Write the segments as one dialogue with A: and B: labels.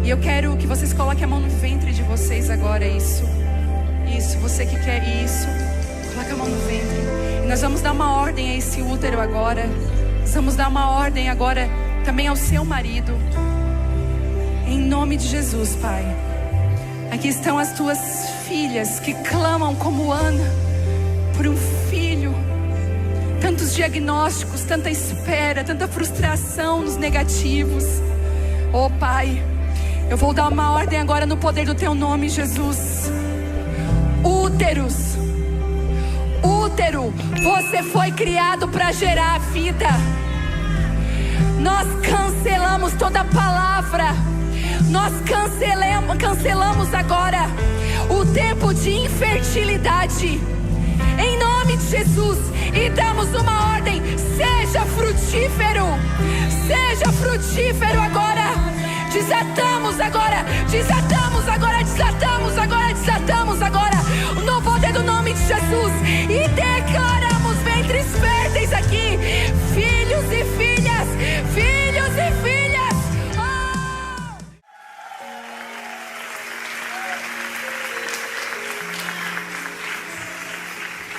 A: E eu quero que vocês coloquem a mão no ventre de vocês agora. Isso, você que quer isso, coloca a mão no ventre. E nós vamos dar uma ordem a esse útero agora. Nós vamos dar uma ordem agora também ao seu marido. Em nome de Jesus, Pai. Aqui estão as tuas filhas que clamam como Ana por um filho. Tantos diagnósticos, tanta espera, tanta frustração nos negativos. Oh Pai, eu vou dar uma ordem agora no poder do teu nome, Jesus. Útero, você foi criado para gerar vida. Nós cancelamos toda palavra. Nós cancelamos agora o tempo de infertilidade, em nome de Jesus, e damos uma ordem: seja frutífero agora. Desatamos agora no poder do nome de Jesus, e declaramos ventres férteis aqui, filhos e filhas.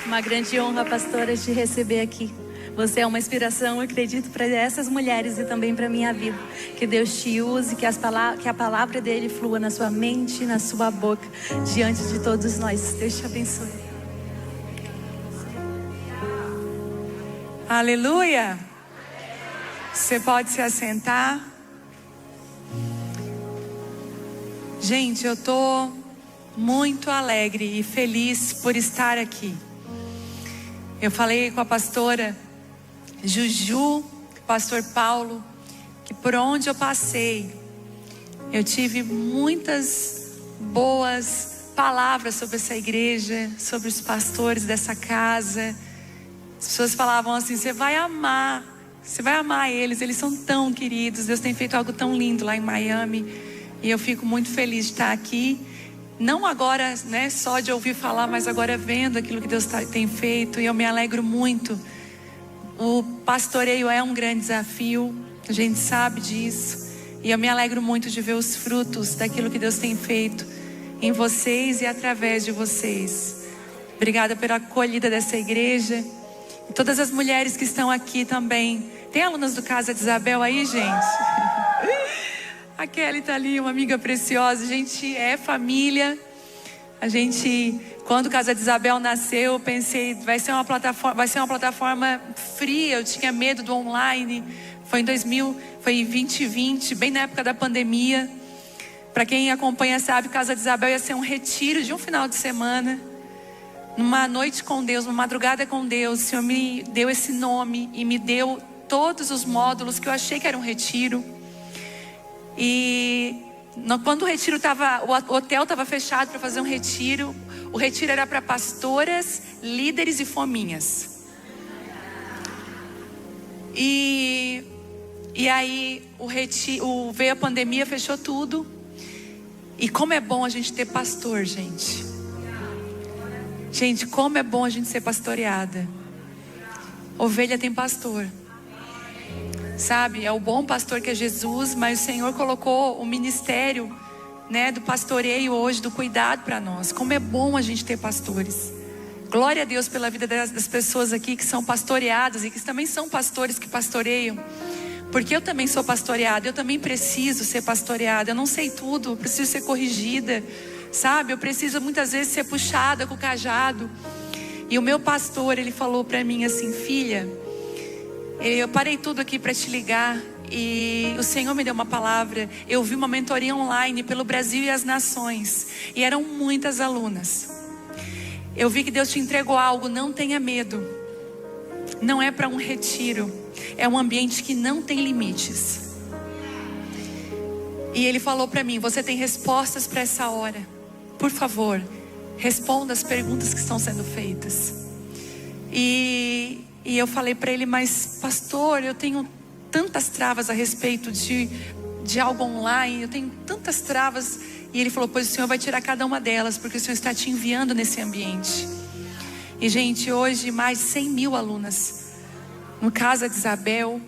B: Uma grande honra, pastora, te receber aqui. Você é uma inspiração, eu acredito, para essas mulheres e também para a minha vida. Que Deus te use, que a palavra dele flua na sua mente, na sua boca, diante de todos nós. Deus te abençoe.
A: Aleluia. Você pode se assentar. Gente, eu tô muito alegre e feliz por estar aqui. Eu falei com a pastora Juju, pastor Paulo, que por onde eu passei, eu tive muitas boas palavras sobre essa igreja, sobre os pastores dessa casa. As pessoas falavam assim: você vai amar eles são tão queridos, Deus tem feito algo tão lindo lá em Miami. E eu fico muito feliz de estar aqui. Não agora, né, só de ouvir falar, mas agora vendo aquilo que Deus tem feito. E eu me alegro muito. O pastoreio é um grande desafio, a gente sabe disso. E eu me alegro muito de ver os frutos daquilo que Deus tem feito em vocês e através de vocês. Obrigada pela acolhida dessa igreja. E todas as mulheres que estão aqui também. Tem alunas do Casa de Isabel aí, gente? A Kelly está ali, uma amiga preciosa. A gente é família. Quando o Casa de Isabel nasceu, eu pensei, vai ser uma plataforma fria. Eu tinha medo do online. Foi em 2020, bem na época da pandemia. Para quem acompanha sabe, Casa de Isabel ia ser um retiro de um final de semana. Numa noite com Deus, uma madrugada com Deus. O Senhor me deu esse nome e me deu todos os módulos que eu achei que era um retiro. E quando o hotel estava fechado para fazer um retiro, o retiro era para pastoras, líderes e fominhas. E aí veio a pandemia, fechou tudo. E como é bom a gente ter pastor, gente. Gente, como é bom a gente ser pastoreada. Ovelha tem pastor. Sabe, é o bom pastor que é Jesus, mas o Senhor colocou o ministério, né, do pastoreio hoje, do cuidado para nós. Como é bom a gente ter pastores. Glória a Deus pela vida das pessoas aqui que são pastoreadas e que também são pastores que pastoreiam. Porque eu também sou pastoreada, eu também preciso ser pastoreada. Eu não sei tudo, eu preciso ser corrigida, sabe? Eu preciso muitas vezes ser puxada com o cajado. E o meu pastor, ele falou para mim assim: filha, eu parei tudo aqui para te ligar e o Senhor me deu uma palavra. Eu vi uma mentoria online pelo Brasil e as nações e eram muitas alunas. Eu vi que Deus te entregou algo, não tenha medo. Não é para um retiro, é um ambiente que não tem limites. E Ele falou para mim: você tem respostas para essa hora. Por favor, responda as perguntas que estão sendo feitas. E eu falei para ele: mas pastor, eu tenho tantas travas a respeito de algo online, eu tenho tantas travas. E ele falou: pois o Senhor vai tirar cada uma delas, porque o Senhor está te enviando nesse ambiente. E gente, hoje mais de 100 mil alunas no Casa de Isabel,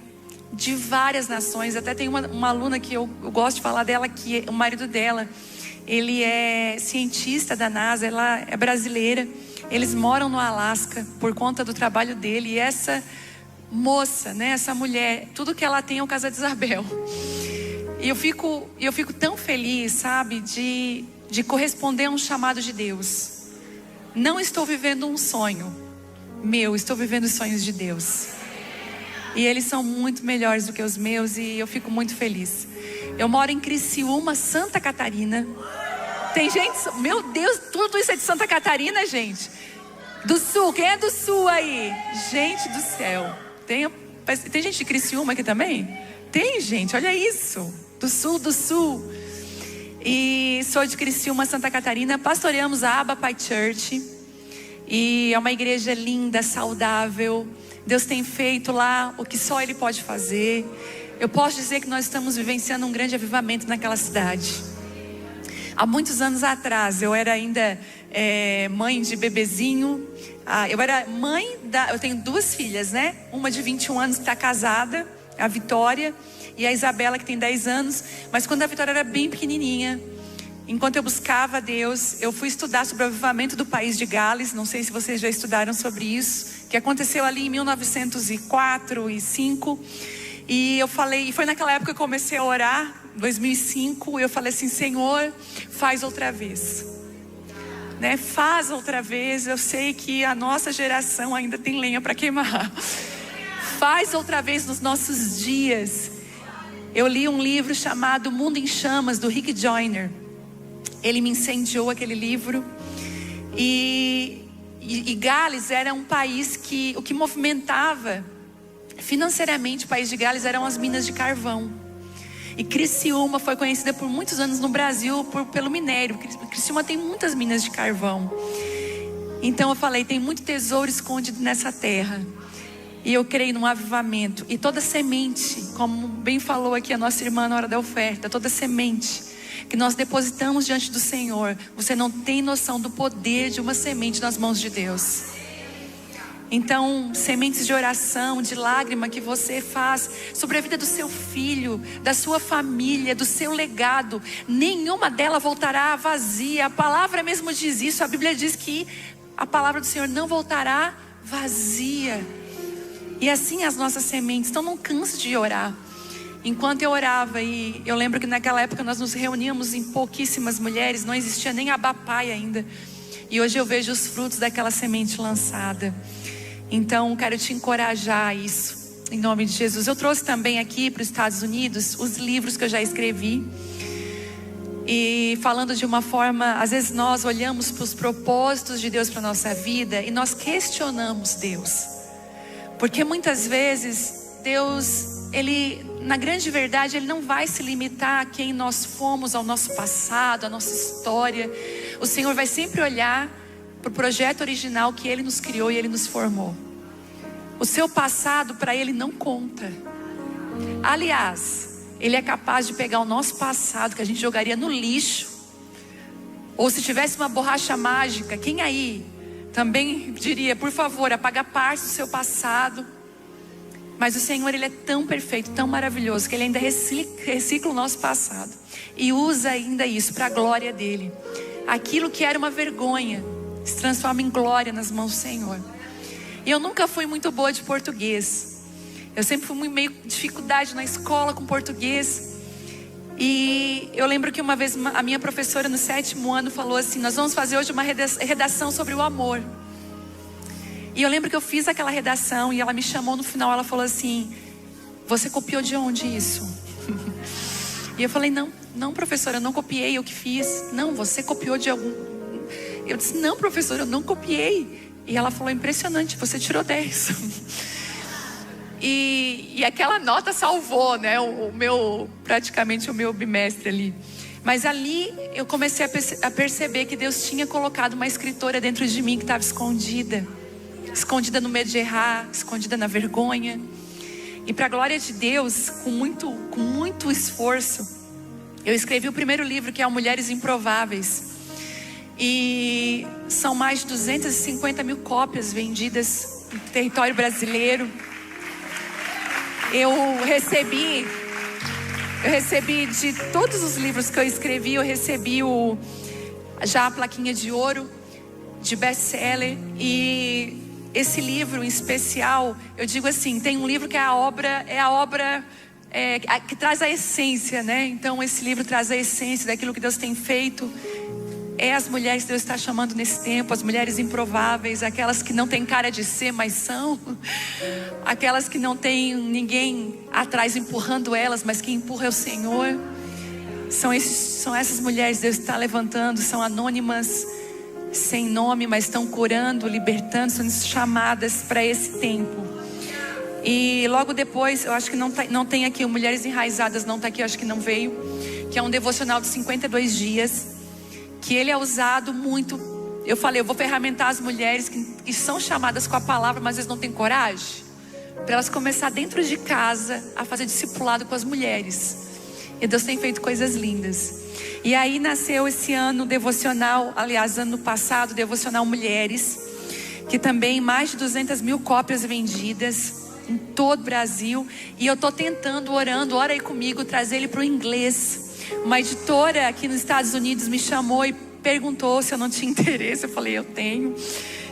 A: de várias nações. Até tem uma aluna que eu gosto de falar dela, que o marido dela, ele é cientista da NASA, ela é brasileira. Eles moram no Alasca por conta do trabalho dele. E essa moça, né, essa mulher, tudo que ela tem é o Casa de Isabel. E eu fico tão feliz, sabe, de corresponder a um chamado de Deus. Não estou vivendo um sonho meu, estou vivendo os sonhos de Deus. E eles são muito melhores do que os meus e eu fico muito feliz. Eu moro em Criciúma, Santa Catarina. Tem gente, meu Deus, tudo isso é de Santa Catarina, gente. Do Sul, quem é do Sul aí? Gente do céu. Tem gente de Criciúma aqui também? Tem, gente, olha isso. Do Sul. E sou de Criciúma, Santa Catarina. Pastoreamos a Abba Pai Church. E é uma igreja linda, saudável. Deus tem feito lá o que só Ele pode fazer. Eu posso dizer que nós estamos vivenciando um grande avivamento naquela cidade. Há muitos anos atrás, eu era ainda mãe de bebezinho. Eu era mãe eu tenho 2 filhas, né? Uma de 21 anos que está casada, a Vitória, e a Isabela, que tem 10 anos. Mas quando a Vitória era bem pequenininha, enquanto eu buscava a Deus, eu fui estudar sobre o avivamento do país de Gales. Não sei se vocês já estudaram sobre isso, que aconteceu ali em 1904 e 5. E foi naquela época que eu comecei a orar, 2005. Eu falei assim: Senhor, faz outra vez, né? Faz outra vez. Eu sei que a nossa geração ainda tem lenha para queimar. Faz outra vez nos nossos dias. Eu li um livro chamado Mundo em Chamas, do Rick Joyner. Ele me incendiou, aquele livro. E Gales era um país que o que movimentava financeiramente o país de Gales eram as minas de carvão. E Criciúma foi conhecida por muitos anos no Brasil pelo minério. Criciúma tem muitas minas de carvão. Então eu falei, tem muito tesouro escondido nessa terra. E eu creio num avivamento. E toda semente, como bem falou aqui a nossa irmã na hora da oferta, toda semente que nós depositamos diante do Senhor, você não tem noção do poder de uma semente nas mãos de Deus. Então, sementes de oração, de lágrima que você faz sobre a vida do seu filho, da sua família, do seu legado, nenhuma dela voltará vazia. A palavra mesmo diz isso. A Bíblia diz que a palavra do Senhor não voltará vazia. E assim as nossas sementes. Então não canse de orar. Enquanto eu orava, e eu lembro que naquela época nós nos reuníamos em pouquíssimas mulheres, não existia nem Abba Pai ainda. E hoje eu vejo os frutos daquela semente lançada. Então quero te encorajar a isso, em nome de Jesus. Eu trouxe também aqui para os Estados Unidos os livros que eu já escrevi. E falando de uma forma, às vezes nós olhamos para os propósitos de Deus para a nossa vida e nós questionamos Deus. Porque muitas vezes Deus, Ele, na grande verdade, Ele não vai se limitar a quem nós fomos, ao nosso passado, à nossa história. O Senhor vai sempre olhar para o projeto original que Ele nos criou e Ele nos formou. O seu passado para Ele não conta. Aliás, Ele é capaz de pegar o nosso passado, que a gente jogaria no lixo, ou se tivesse uma borracha mágica, quem aí também diria, por favor, apaga parte do seu passado? Mas o Senhor, Ele é tão perfeito, tão maravilhoso, que Ele ainda recicla o nosso passado e usa ainda isso para a glória dEle. Aquilo que era uma vergonha se transforma em glória nas mãos do Senhor. E eu nunca fui muito boa de português. Eu sempre fui meio dificuldade na escola com português. E eu lembro que uma vez a minha professora no 7º ano falou assim: nós vamos fazer hoje uma redação sobre o amor. E eu lembro que eu fiz aquela redação e ela me chamou no final, ela falou assim: você copiou de onde isso? E eu falei, não professora, eu não copiei, eu que fiz. Não, você copiou de algum... Eu disse, não professora, eu não copiei. E ela falou, impressionante, você tirou 10. E aquela nota salvou, né, praticamente o meu bimestre ali. Mas ali eu comecei a perceber que Deus tinha colocado uma escritora dentro de mim que estava escondida no medo de errar, escondida na vergonha. E para a glória de Deus, com muito esforço, eu escrevi o primeiro livro, que é o Mulheres Improváveis. E são mais de 250 mil cópias vendidas no território brasileiro. Eu recebi de todos os livros que eu escrevi, eu recebi já a plaquinha de ouro de best-seller. E esse livro em especial, eu digo assim, tem um livro que é a obra que traz a essência, né? Então esse livro traz a essência daquilo que Deus tem feito. É as mulheres que Deus está chamando nesse tempo, as mulheres improváveis, aquelas que não têm cara de ser, mas são, aquelas que não tem ninguém atrás empurrando elas, mas que empurra é o Senhor. São essas mulheres que Deus está levantando, são anônimas, sem nome, mas estão curando, libertando, são chamadas para esse tempo. E logo depois, eu acho que não tem aqui, o Mulheres Enraizadas não está aqui, eu acho que não veio, que é um devocional de 52 dias, que ele é usado muito. Eu falei, eu vou ferramentar as mulheres que são chamadas com a palavra, mas às vezes não têm coragem, para elas começar dentro de casa a fazer discipulado com as mulheres. E Deus tem feito coisas lindas. E aí nasceu esse ano devocional, aliás, ano passado, devocional Mulheres, que também mais de 200 mil cópias vendidas em todo o Brasil. E eu estou tentando, orando, ora aí comigo, trazer ele para o inglês. Uma editora aqui nos Estados Unidos me chamou e perguntou se eu não tinha interesse. Eu falei, eu tenho,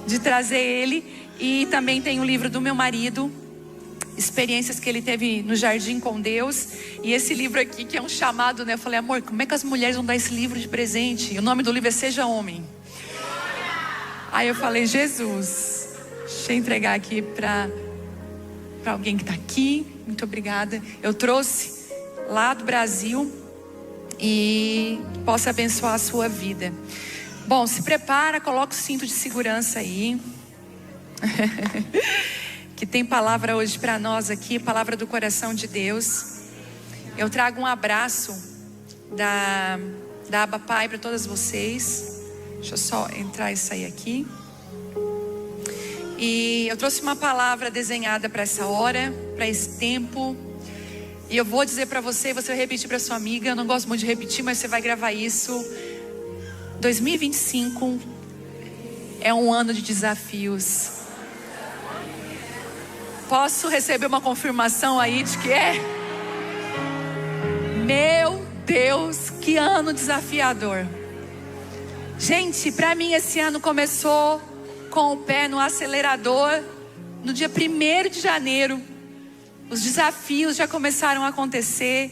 A: de trazer ele. E também tem o livro do meu marido, experiências que ele teve no jardim com Deus. E esse livro aqui, que é um chamado, né? Eu falei, amor, como é que as mulheres vão dar esse livro de presente? E o nome do livro é Seja Homem. Aí eu falei, Jesus, deixa eu entregar aqui para alguém que está aqui. Muito obrigada. Eu trouxe lá do Brasil e possa abençoar a sua vida. Bom, se prepara, coloca o cinto de segurança aí. Que tem palavra hoje para nós aqui, palavra do coração de Deus. Eu trago um abraço da Abba Pai para todas vocês. Deixa eu só entrar e sair aqui. E eu trouxe uma palavra desenhada para essa hora, para esse tempo. E eu vou dizer para você vai repetir para sua amiga. Eu não gosto muito de repetir, mas você vai gravar isso. 2025 é um ano de desafios. Posso receber uma confirmação aí de que é? Meu Deus, que ano desafiador. Gente, para mim esse ano começou com o pé no acelerador. No dia 1º de janeiro, os desafios já começaram a acontecer.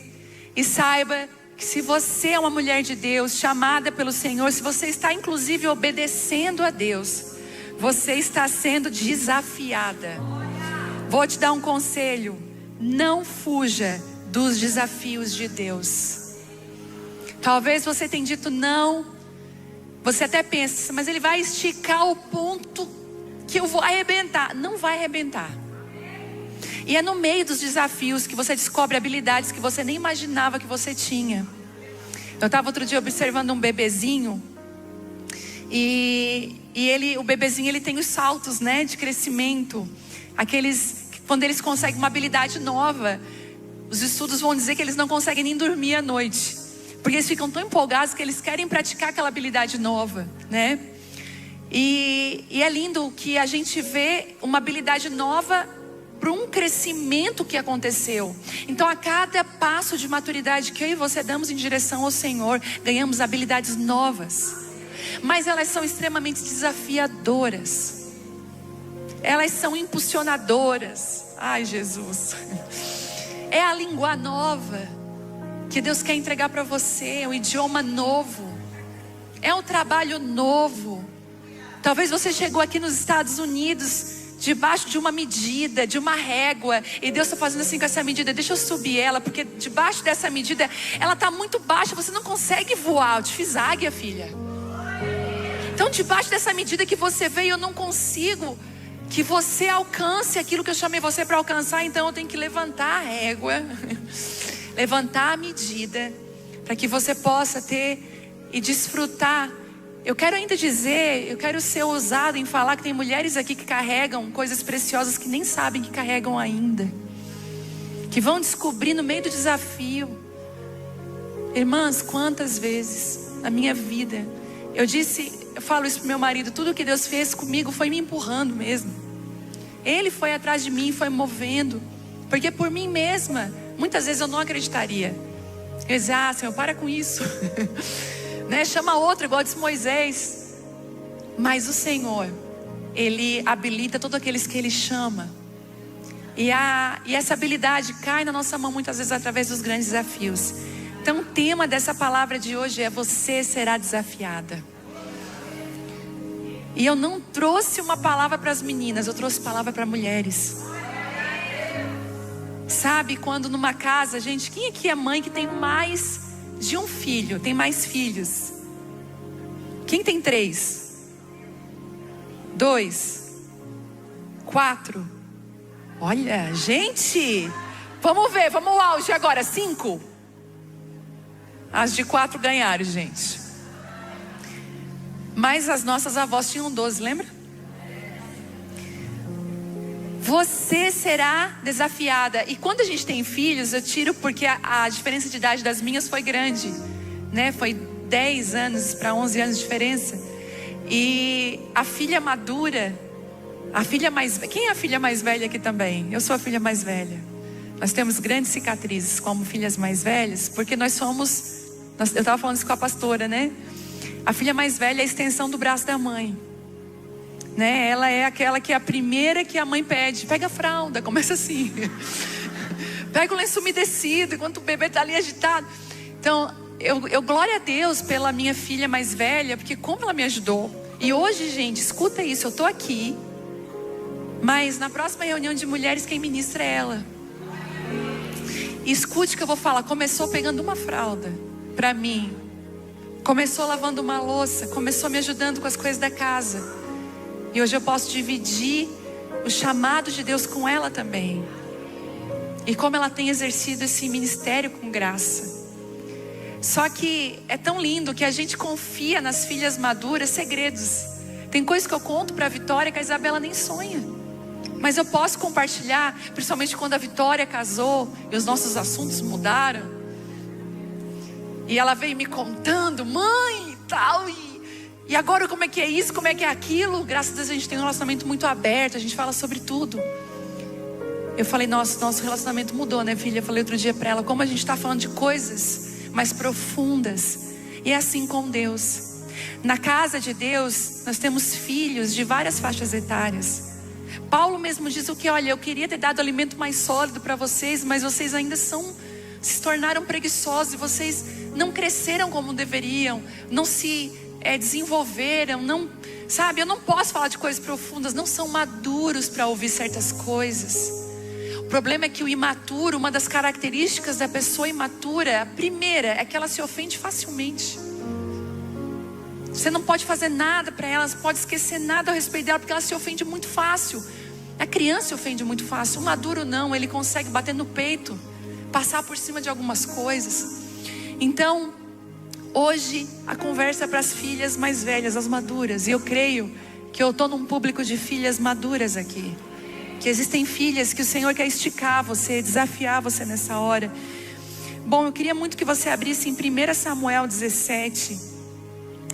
A: E saiba que se você é uma mulher de Deus, chamada pelo Senhor, se você está inclusive obedecendo a Deus, você está sendo desafiada. Vou te dar um conselho: não fuja dos desafios de Deus. Talvez você tenha dito não, você até pensa, mas ele vai esticar o ponto que eu vou arrebentar. Não vai arrebentar. E é no meio dos desafios que você descobre habilidades que você nem imaginava que você tinha. Eu estava outro dia observando um bebezinho. E o bebezinho ele tem os saltos, né, de crescimento. Quando eles conseguem uma habilidade nova, os estudos vão dizer que eles não conseguem nem dormir à noite, porque eles ficam tão empolgados que eles querem praticar aquela habilidade nova, né? E é lindo que a gente vê uma habilidade nova para um crescimento que aconteceu. Então a cada passo de maturidade que eu e você damos em direção ao Senhor, ganhamos habilidades novas. Mas elas são extremamente desafiadoras. Elas são impulsionadoras. Ai, Jesus. É a língua nova que Deus quer entregar para você, é um idioma novo. É um trabalho novo. Talvez você chegou aqui nos Estados Unidos debaixo de uma medida, de uma régua, e Deus está fazendo assim com essa medida. Deixa eu subir ela, porque debaixo dessa medida ela está muito baixa, você não consegue voar. Eu te fiz águia, filha. Então debaixo dessa medida que você veio, eu não consigo que você alcance aquilo que eu chamei você para alcançar. Então eu tenho que levantar a régua, levantar a medida, para que você possa ter e desfrutar. Eu quero ainda dizer, eu quero ser ousado em falar que tem mulheres aqui que carregam coisas preciosas que nem sabem que carregam ainda, que vão descobrir no meio do desafio. Irmãs, quantas vezes na minha vida eu falo isso pro meu marido, tudo que Deus fez comigo foi me empurrando mesmo. Ele foi atrás de mim, foi movendo. Porque por mim mesma, muitas vezes eu não acreditaria. Eu dizia, Senhor, para com isso. Né? Chama outro, igual disse Moisés. Mas o Senhor, Ele habilita todos aqueles que Ele chama. E essa habilidade cai na nossa mão muitas vezes através dos grandes desafios. Então o tema dessa palavra de hoje é: você será desafiada. E eu não trouxe uma palavra para as meninas, eu trouxe palavra para mulheres. Sabe, quando numa casa, gente, quem aqui é mãe que tem mais de um filho, tem mais filhos? Quem tem 3? 2? 4? Olha, gente, vamos ver, vamos ao auge agora, 5? As de 4 ganharam, gente. Mas as nossas avós tinham 12, lembra? Você será desafiada. E quando a gente tem filhos, eu tiro porque a diferença de idade das minhas foi grande, né? Foi 10 anos para 11 anos de diferença. E a filha madura, a filha mais... Quem é a filha mais velha aqui também? Eu sou a filha mais velha. Nós temos grandes cicatrizes como filhas mais velhas, porque nós somos... Eu estava falando isso com a pastora, né? A filha mais velha é a extensão do braço da mãe, né? Ela é aquela que é a primeira que a mãe pede. Pega a fralda, começa assim. Pega o lenço umedecido enquanto o bebê está ali agitado. Então, eu glória a Deus pela minha filha mais velha, porque como ela me ajudou. E hoje, gente, escuta isso, eu estou aqui, mas na próxima reunião de mulheres quem ministra é ela. E escute o que eu vou falar. Começou pegando uma fralda para mim, começou lavando uma louça, começou me ajudando com as coisas da casa. E hoje eu posso dividir o chamado de Deus com ela também. E como ela tem exercido esse ministério com graça. Só que é tão lindo que a gente confia nas filhas maduras segredos. Tem coisas que eu conto para a Vitória que a Isabela nem sonha. Mas eu posso compartilhar, principalmente quando a Vitória casou e os nossos assuntos mudaram. E ela veio me contando, mãe e tal, e agora como é que é isso, como é que é aquilo. Graças a Deus a gente tem um relacionamento muito aberto, a gente fala sobre tudo. Eu falei, nosso relacionamento mudou, né, filha? Eu falei outro dia para ela, como a gente está falando de coisas mais profundas. E é assim com Deus. Na casa de Deus, nós temos filhos de várias faixas etárias. Paulo mesmo diz o que, olha, eu queria ter dado alimento mais sólido para vocês, mas vocês ainda se tornaram preguiçosos, e vocês não cresceram como deveriam, não se desenvolveram, não, sabe, eu não posso falar de coisas profundas, não são maduros para ouvir certas coisas. O problema é que o imaturo, uma das características da pessoa imatura, a primeira é que ela se ofende facilmente. Você não pode fazer nada para ela, você pode esquecer nada a respeito dela, porque ela se ofende muito fácil. A criança se ofende muito fácil, o maduro não, ele consegue bater no peito, passar por cima de algumas coisas. Então, hoje a conversa é para as filhas mais velhas, as maduras. E eu creio que eu estou num público de filhas maduras aqui. Que existem filhas que o Senhor quer esticar você, desafiar você nessa hora. Bom, eu queria muito que você abrisse em 1 Samuel 17.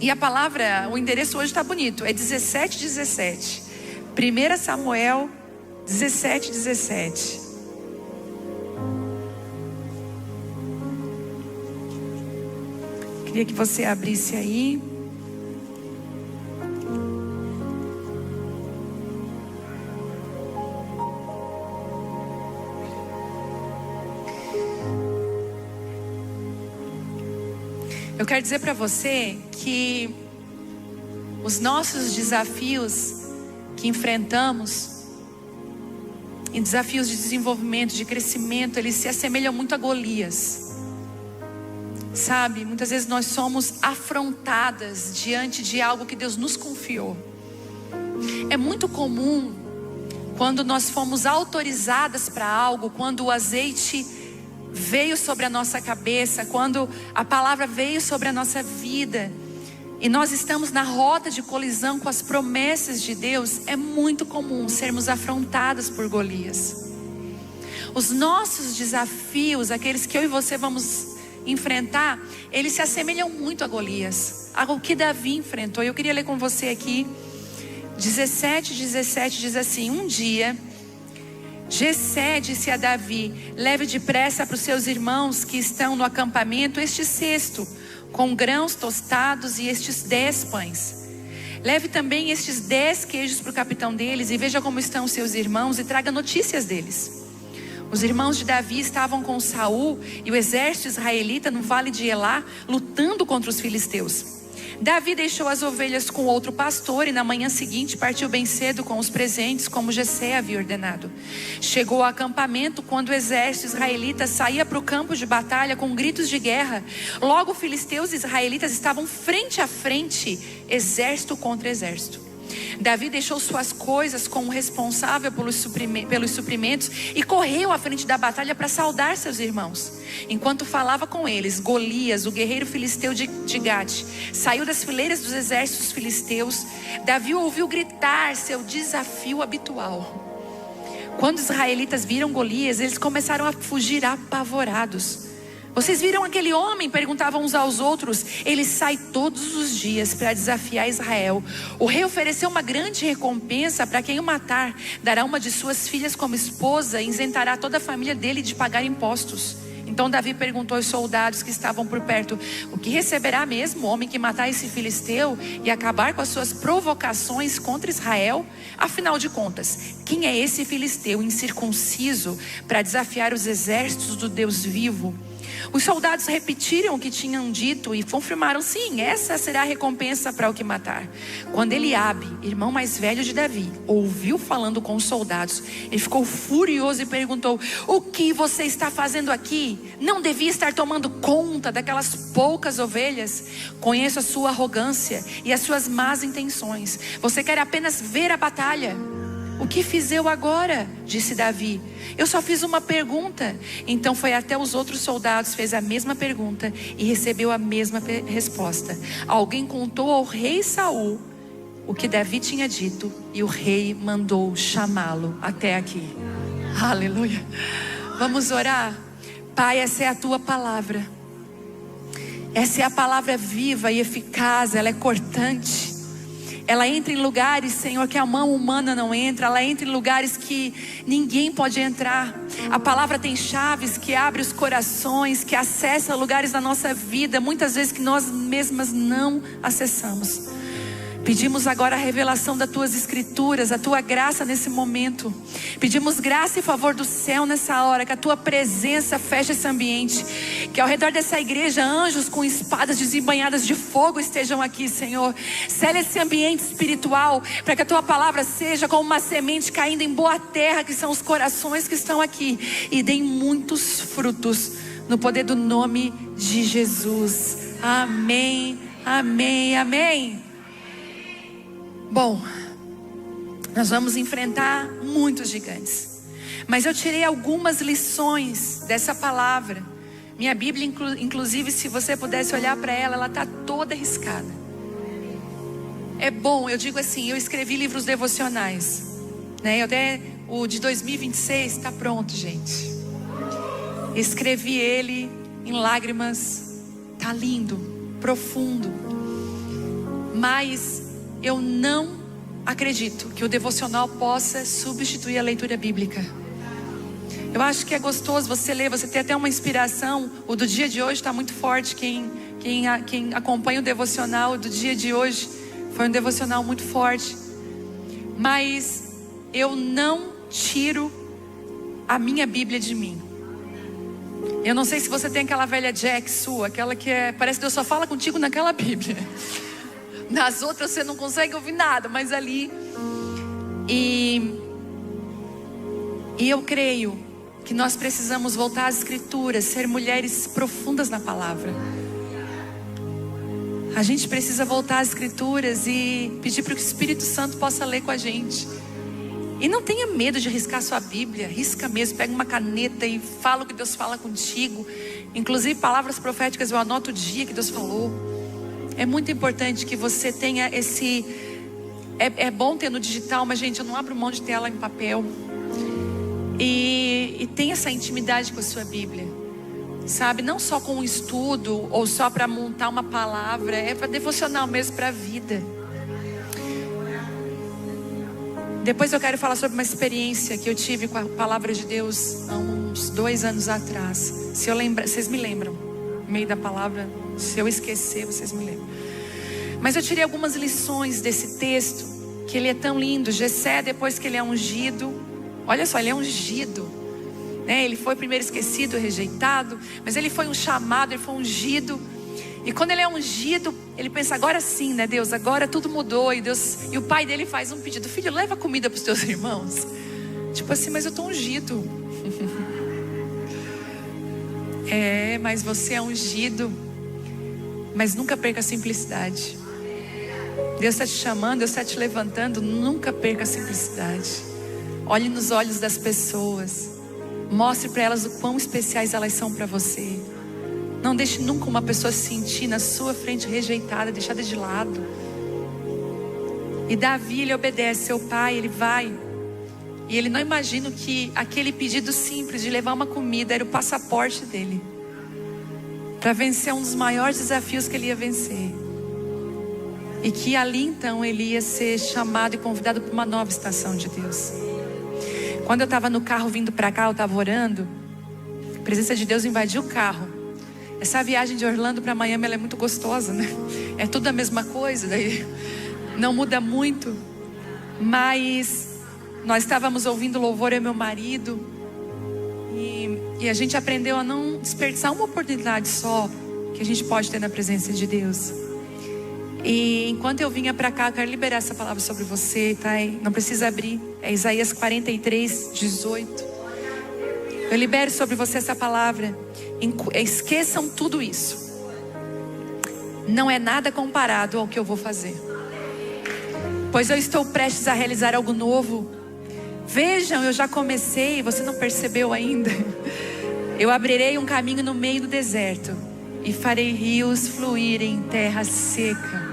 A: E a palavra, o endereço hoje está bonito, é 17:17. 1 Samuel 17:17. Queria que você abrisse aí. Eu quero dizer para você que os nossos desafios que enfrentamos, em desafios de desenvolvimento, de crescimento, eles se assemelham muito a Golias. Sabe, muitas vezes nós somos afrontadas diante de algo que Deus nos confiou. É muito comum, quando nós fomos autorizadas para algo, quando o azeite veio sobre a nossa cabeça, quando a palavra veio sobre a nossa vida, e nós estamos na rota de colisão com as promessas de Deus, é muito comum sermos afrontadas por Golias. Os nossos desafios, aqueles que eu e você vamos enfrentar, eles se assemelham muito a Golias, ao que Davi enfrentou. Eu queria ler com você aqui 17:17 diz assim: um dia Jessé disse a Davi: leve depressa para os seus irmãos que estão no acampamento este cesto com grãos tostados e estes 10 pães. Leve também estes 10 queijos para o capitão deles e veja como estão os seus irmãos e traga notícias deles. Os irmãos de Davi estavam com Saul e o exército israelita no vale de Elá, lutando contra os filisteus. Davi deixou as ovelhas com outro pastor e na manhã seguinte partiu bem cedo com os presentes, como Jessé havia ordenado. Chegou ao acampamento quando o exército israelita saía para o campo de batalha com gritos de guerra. Logo filisteus e israelitas estavam frente a frente, exército contra exército. Davi deixou suas coisas com o responsável pelos suprimentos e correu à frente da batalha para saudar seus irmãos. Enquanto falava com eles, Golias, o guerreiro filisteu de Gate, saiu das fileiras dos exércitos filisteus. Davi ouviu gritar seu desafio habitual. Quando os israelitas viram Golias, eles começaram a fugir apavorados. Vocês viram aquele homem? Perguntavam uns aos outros. Ele sai todos os dias para desafiar Israel. O rei ofereceu uma grande recompensa para quem o matar. Dará uma de suas filhas como esposa e isentará toda a família dele de pagar impostos. Então Davi perguntou aos soldados que estavam por perto: o que receberá mesmo o homem que matar esse filisteu e acabar com as suas provocações contra Israel? Afinal de contas, quem é esse filisteu incircunciso para desafiar os exércitos do Deus vivo? Os soldados repetiram o que tinham dito e confirmaram: sim, essa será a recompensa para o que matar. Quando Eliabe, irmão mais velho de Davi, ouviu falando com os soldados, ele ficou furioso e perguntou: o que você está fazendo aqui? Não devia estar tomando conta daquelas poucas ovelhas? Conheço a sua arrogância e as suas más intenções. Você quer apenas ver a batalha. O que fiz eu agora? Disse Davi. Eu só fiz uma pergunta. Então foi até os outros soldados, fez a mesma pergunta e recebeu a mesma resposta. Alguém contou ao rei Saul o que Davi tinha dito e o rei mandou chamá-lo até aqui. Aleluia. Vamos orar. Pai, essa é a tua palavra. Essa é a palavra viva e eficaz. Ela é cortante. Ela entra em lugares, Senhor, que a mão humana não entra. Ela entra em lugares que ninguém pode entrar. A palavra tem chaves que abrem os corações, que acessa lugares da nossa vida, muitas vezes que nós mesmas não acessamos. Pedimos agora a revelação das tuas escrituras, a tua graça nesse momento. Pedimos graça e favor do céu nessa hora, que a tua presença feche esse ambiente. Que ao redor dessa igreja, anjos com espadas desembainhadas de fogo estejam aqui, Senhor. Sela esse ambiente espiritual, para que a tua palavra seja como uma semente caindo em boa terra, que são os corações que estão aqui. E deem muitos frutos, no poder do nome de Jesus. Amém, amém, amém. Bom, nós vamos enfrentar muitos gigantes, mas eu tirei algumas lições dessa palavra. Minha Bíblia, inclusive, se você pudesse olhar para ela, ela está toda riscada. É bom, eu digo assim, eu escrevi livros devocionais, né? Até o de 2026 está pronto, gente. Escrevi ele em lágrimas, tá lindo, profundo, mas eu não acredito que o devocional possa substituir a leitura bíblica. Eu acho que é gostoso você ler, você ter até uma inspiração. O do dia de hoje está muito forte. Quem acompanha o devocional do dia de hoje, foi um devocional muito forte. Mas eu não tiro a minha Bíblia de mim. Eu não sei se você tem aquela velha Jack sua, aquela que parece que Deus só fala contigo naquela Bíblia. Nas outras você não consegue ouvir nada, mas ali. E eu creio que nós precisamos voltar às escrituras, ser mulheres profundas na palavra. A gente precisa voltar às escrituras e pedir para que o Espírito Santo possa ler com a gente. E não tenha medo de riscar sua Bíblia, risca mesmo, pega uma caneta e fala o que Deus fala contigo. Inclusive palavras proféticas, eu anoto o dia que Deus falou. É muito importante que você tenha esse... É bom ter no digital, mas gente, eu não abro mão de ter ela em papel. E tenha essa intimidade com a sua Bíblia, sabe? Não só com o estudo, ou só para montar uma palavra. É para devocional mesmo, para a vida. Depois eu quero falar sobre uma experiência que eu tive com a palavra de Deus há uns 2 anos atrás. Se eu lembrar, vocês me lembram? No meio da palavra, se eu esquecer, vocês me lembram. Mas eu tirei algumas lições desse texto, que ele é tão lindo. Jessé, depois que ele é ungido, olha só, ele é ungido, né? Ele foi primeiro esquecido, rejeitado, mas ele foi um chamado, ele foi ungido. E quando ele é ungido, ele pensa, agora sim, né, Deus, agora tudo mudou. E o pai dele faz um pedido: filho, leva comida para os teus irmãos. Tipo assim, mas eu estou ungido. Mas você é ungido. Mas nunca perca a simplicidade. Deus está te chamando, Deus está te levantando. Nunca perca a simplicidade. Olhe nos olhos das pessoas. Mostre para elas o quão especiais elas são para você. Não deixe nunca uma pessoa se sentir na sua frente rejeitada, deixada de lado. E Davi, ele obedece seu pai, ele vai. E ele não imagina que aquele pedido simples de levar uma comida era o passaporte dele para vencer um dos maiores desafios que ele ia vencer. E que ali então ele ia ser chamado e convidado para uma nova estação de Deus. Quando eu estava no carro vindo para cá, eu estava orando, a presença de Deus invadiu o carro. Essa viagem de Orlando para Miami, ela é muito gostosa, né? É tudo a mesma coisa, daí não muda muito. Mas nós estávamos ouvindo louvor, eu e meu marido, e a gente aprendeu a não desperdiçar uma oportunidade só que a gente pode ter na presença de Deus. E enquanto eu vinha para cá, eu quero liberar essa palavra sobre você, tá? Não precisa abrir, é Isaías 43:18. Eu libero sobre você essa palavra. Esqueçam tudo isso. Não é nada comparado ao que eu vou fazer, pois eu estou prestes a realizar algo novo. Vejam, eu já comecei, você não percebeu ainda. Eu abrirei um caminho no meio do deserto e farei rios fluírem em terra seca.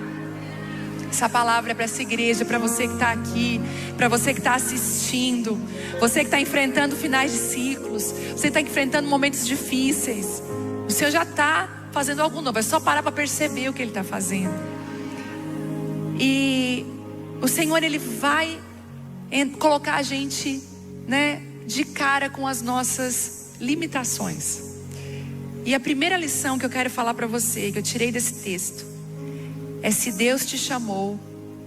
A: Essa palavra é para essa igreja, para você que está aqui, para você que está assistindo, você que está enfrentando finais de ciclos, você está enfrentando momentos difíceis. O Senhor já está fazendo algo novo, é só parar para perceber o que Ele está fazendo. E o Senhor, Ele vai colocar a gente, né, de cara com as nossas limitações. E a primeira lição que eu quero falar para você, que eu tirei desse texto, é: se Deus te chamou,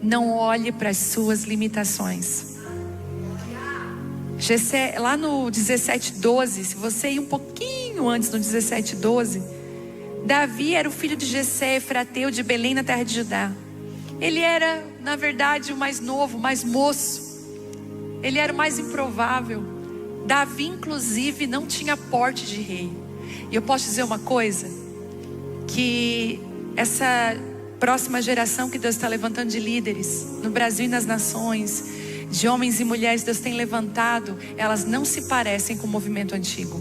A: não olhe para as suas limitações. Jessé, lá no 17:12, se você ir um pouquinho antes, no 17:12, Davi era o filho de Jessé, efrateu de Belém, na terra de Judá. Ele era, na verdade, o mais novo, o mais moço. Ele era o mais improvável. Davi, inclusive, não tinha porte de rei. E eu posso dizer uma coisa, que essa próxima geração que Deus está levantando de líderes no Brasil e nas nações, de homens e mulheres que Deus tem levantado, elas não se parecem com o movimento antigo.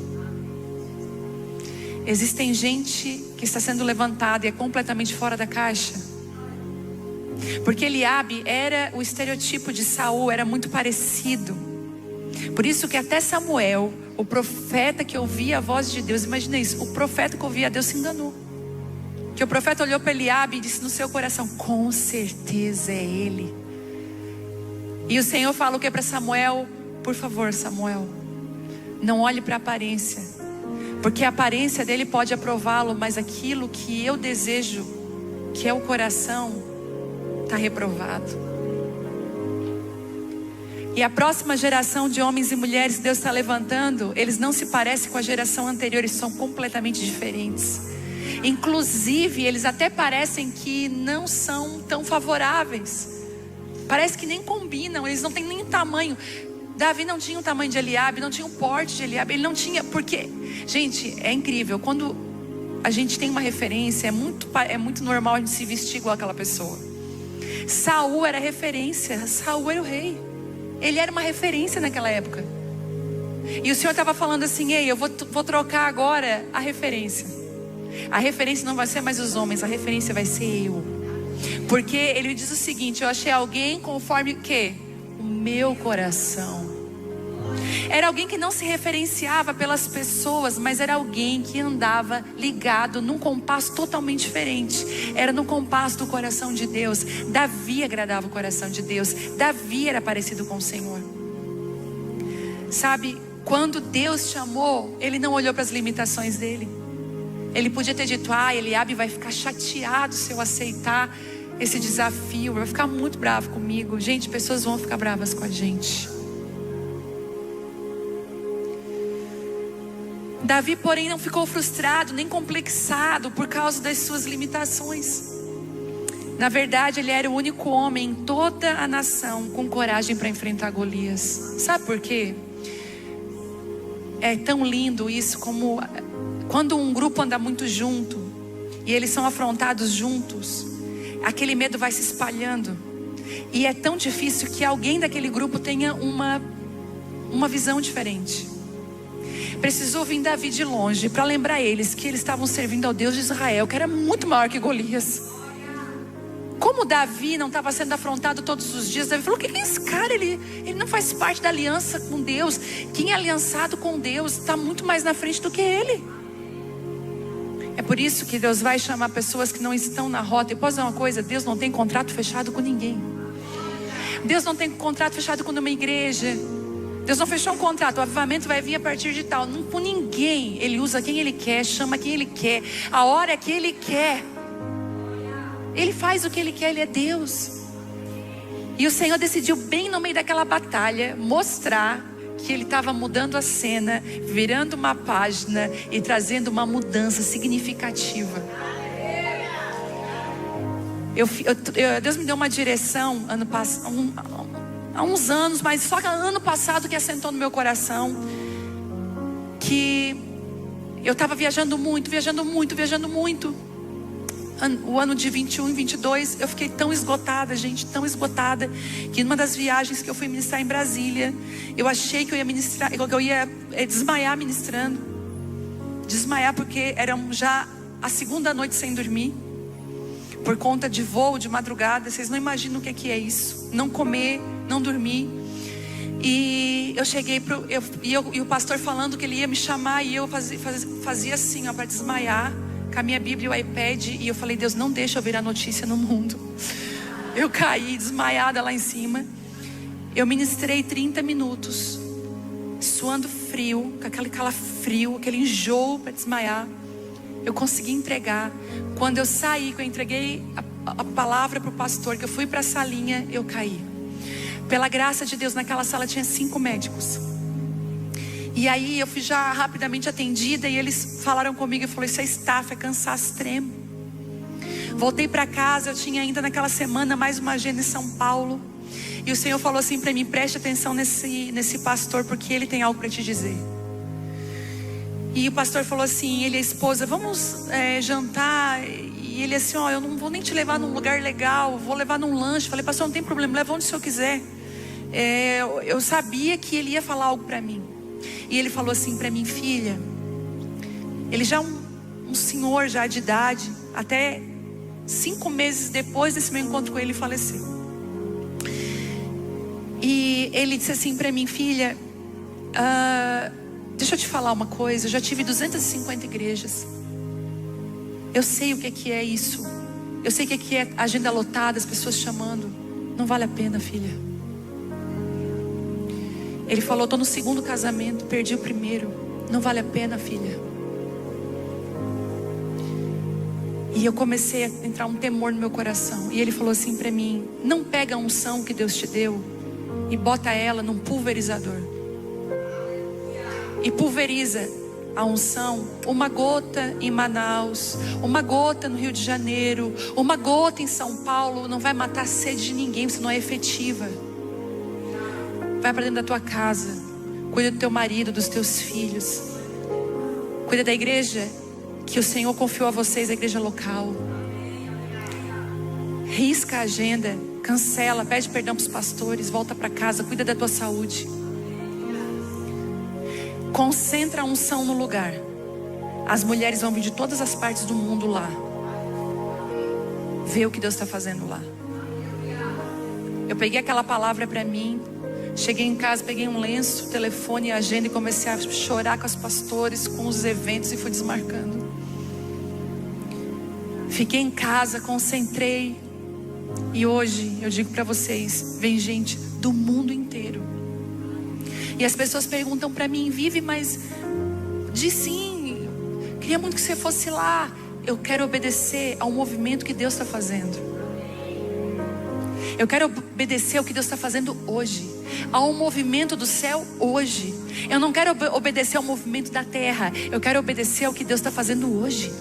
A: Existem gente que está sendo levantada e é completamente fora da caixa. Porque Eliabe era o estereotipo de Saul, era muito parecido. Por isso que até Samuel, o profeta que ouvia a voz de Deus, imagina isso, o profeta que ouvia a Deus se enganou. Que o profeta olhou para Eliabe e disse no seu coração: com certeza é ele. E o Senhor fala o que para Samuel? Por favor, Samuel, não olhe para a aparência, porque a aparência dele pode aprová-lo, mas aquilo que eu desejo, que é o coração, está reprovado. E a próxima geração de homens e mulheres que Deus está levantando, eles não se parecem com a geração anterior, eles são completamente diferentes. Inclusive, eles até parecem que não são tão favoráveis. Parece que nem combinam, eles não têm nem tamanho. Davi não tinha o tamanho de Eliabe, não tinha o porte de Eliabe, ele não tinha, porque, gente, é incrível, quando a gente tem uma referência, é muito normal a gente se vestir igual aquela pessoa. Saul era referência, Saul era o rei. Ele era uma referência naquela época. E o Senhor estava falando assim: ei, eu vou trocar agora a referência. A referência não vai ser mais os homens, a referência vai ser eu. Porque ele diz o seguinte: eu achei alguém conforme o quê? O meu coração. Era alguém que não se referenciava pelas pessoas, mas era alguém que andava ligado num compasso totalmente diferente. Era no compasso do coração de Deus. Davi agradava o coração de Deus. Davi era parecido com o Senhor. Sabe, quando Deus chamou, ele não olhou para as limitações dele. Ele podia ter dito: Eliabe vai ficar chateado se eu aceitar esse desafio, vai ficar muito bravo comigo. Gente, pessoas vão ficar bravas com a gente. Davi, porém, não ficou frustrado nem complexado por causa das suas limitações. Na verdade, ele era o único homem em toda a nação com coragem para enfrentar Golias. Sabe por quê? É tão lindo isso, como quando um grupo anda muito junto e eles são afrontados juntos, aquele medo vai se espalhando. E é tão difícil que alguém daquele grupo tenha uma visão diferente. Precisou vir Davi de longe para lembrar eles que eles estavam servindo ao Deus de Israel, que era muito maior que Golias. Como Davi não estava sendo afrontado todos os dias, Davi falou: o que é esse cara? Ele não faz parte da aliança com Deus. Quem é aliançado com Deus está muito mais na frente do que ele. É por isso que Deus vai chamar pessoas que não estão na rota. E posso dizer uma coisa: Deus não tem contrato fechado com ninguém. Deus não tem contrato fechado com uma igreja. Deus não fechou um contrato: o avivamento vai vir a partir de tal. Não com ninguém. Ele usa quem Ele quer, chama quem Ele quer, a hora que Ele quer. Ele faz o que Ele quer, Ele é Deus. E o Senhor decidiu, bem no meio daquela batalha, mostrar que Ele estava mudando a cena, virando uma página e trazendo uma mudança significativa. Deus me deu uma direção há uns anos, mas só que ano passado que assentou no meu coração, que eu estava viajando muito. O ano de 21 e 22, eu fiquei tão esgotada, gente, tão esgotada, que numa das viagens que eu fui ministrar em Brasília, eu achei que eu ia ministrar, que eu ia desmaiar ministrando. Desmaiar porque era já a segunda noite sem dormir, por conta de voo de madrugada. Vocês não imaginam o que é isso, não comer, não dormir. E eu cheguei e o pastor falando que ele ia me chamar, e eu fazia assim, para desmaiar, com a minha Bíblia e o iPad, e eu falei: Deus, não deixa eu virar notícia no mundo. Eu caí desmaiada lá em cima. Eu ministrei 30 minutos, suando frio, com aquele calafrio, aquele enjoo para desmaiar. Eu consegui entregar. Quando eu saí, que eu entreguei a palavra para o pastor, que eu fui para a salinha, eu caí. Pela graça de Deus, naquela sala tinha 5 médicos. E aí eu fui já rapidamente atendida, e eles falaram comigo e falaram: isso é estafa, é cansaço extremo. Voltei para casa, eu tinha ainda naquela semana mais uma agenda em São Paulo. E o Senhor falou assim para mim: preste atenção nesse pastor, porque ele tem algo para te dizer. E o pastor falou assim, ele e a esposa: vamos jantar. E ele assim: eu não vou nem te levar num lugar legal, vou levar num lanche. Falei: pastor, não tem problema, leva onde o senhor quiser. Eu sabia que ele ia falar algo para mim. E ele falou assim para mim: filha, ele já um senhor já de idade, até 5 meses depois desse meu encontro com ele, faleceu. E ele disse assim para mim: filha, deixa eu te falar uma coisa, eu já tive 250 igrejas. Eu sei o que é isso. Eu sei o que é agenda lotada, as pessoas chamando. Não vale a pena, filha. Ele falou: estou no 2º casamento, perdi o 1º. Não vale a pena, filha. E eu comecei a entrar um temor no meu coração. E ele falou assim para mim: não pega a unção que Deus te deu e bota ela num pulverizador. E pulveriza a unção. Uma gota em Manaus, uma gota no Rio de Janeiro, uma gota em São Paulo não vai matar a sede de ninguém se não é efetiva. Vai para dentro da tua casa, cuida do teu marido, dos teus filhos, cuida da igreja que o Senhor confiou a vocês, a igreja local. Risca a agenda, cancela, pede perdão para os pastores, volta para casa, cuida da tua saúde. Concentra a unção no lugar. As mulheres vão vir de todas as partes do mundo lá, ver o que Deus está fazendo lá. Eu peguei aquela palavra para mim, Cheguei em casa, peguei um lenço, telefone e agenda e comecei a chorar com os pastores, com os eventos, e fui desmarcando. Fiquei em casa, concentrei. E hoje eu digo para vocês, vem gente do mundo inteiro. E as pessoas perguntam para mim: Vivi, mas diz sim, queria muito que você fosse lá. Eu quero obedecer ao movimento que Deus está fazendo. Eu quero obedecer ao que Deus está fazendo hoje, ao movimento do céu hoje. Eu não quero obedecer ao movimento da terra. Eu quero obedecer ao que Deus está fazendo hoje.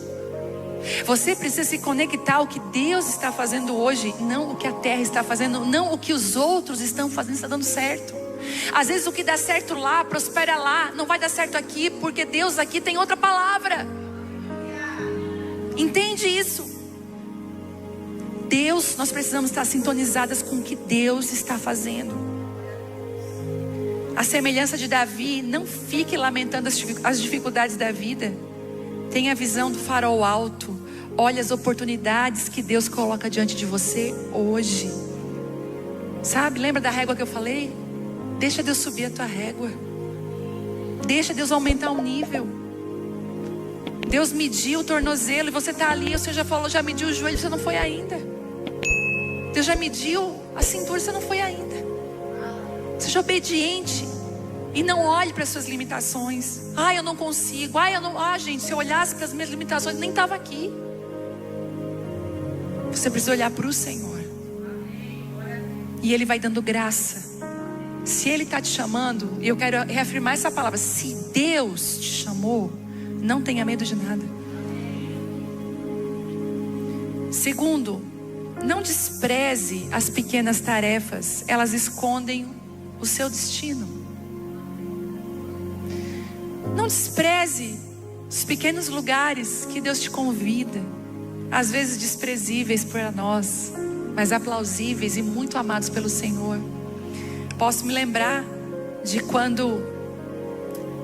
A: Você precisa se conectar ao que Deus está fazendo hoje, não o que a terra está fazendo, não o que os outros estão fazendo está dando certo. Às vezes o que dá certo lá, prospera lá, não vai dar certo aqui, porque Deus aqui tem outra palavra. Entende isso? Deus, nós precisamos estar sintonizadas com o que Deus está fazendo. A semelhança de Davi, não fique lamentando as dificuldades da vida. Tenha a visão do farol alto. Olhe as oportunidades que Deus coloca diante de você hoje. Sabe, lembra da régua que eu falei? Deixa Deus subir a tua régua. Deixa Deus aumentar o nível. Deus mediu o tornozelo e você está ali. Você já falou, já mediu o joelho, você não foi ainda. Deus já mediu a cintura, você não foi ainda. Seja obediente. E não olhe para as suas limitações. Eu não consigo. Gente, se eu olhasse para as minhas limitações, nem estava aqui. Você precisa olhar para o Senhor. E Ele vai dando graça. Se Ele está te chamando, e eu quero reafirmar essa palavra: se Deus te chamou, não tenha medo de nada. Segundo, não despreze as pequenas tarefas. Elas escondem o seu destino. Não despreze os pequenos lugares que Deus te convida. Às vezes desprezíveis para nós, mas aplausíveis e muito amados pelo Senhor. Posso me lembrar de quando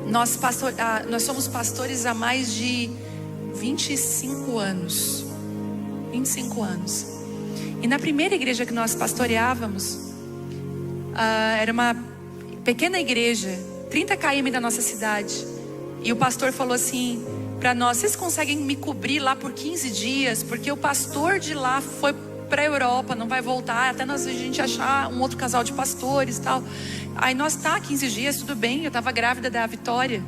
A: nós somos pastores há mais de 25 anos. 25 anos. E na primeira igreja que nós pastoreávamos, era uma pequena igreja, 30 km da nossa cidade. E o pastor falou assim para nós: vocês conseguem me cobrir lá por 15 dias? Porque o pastor de lá foi para a Europa, não vai voltar, até a gente achar um outro casal de pastores e tal. Aí nós, 15 dias, tudo bem. Eu estava grávida da Vitória.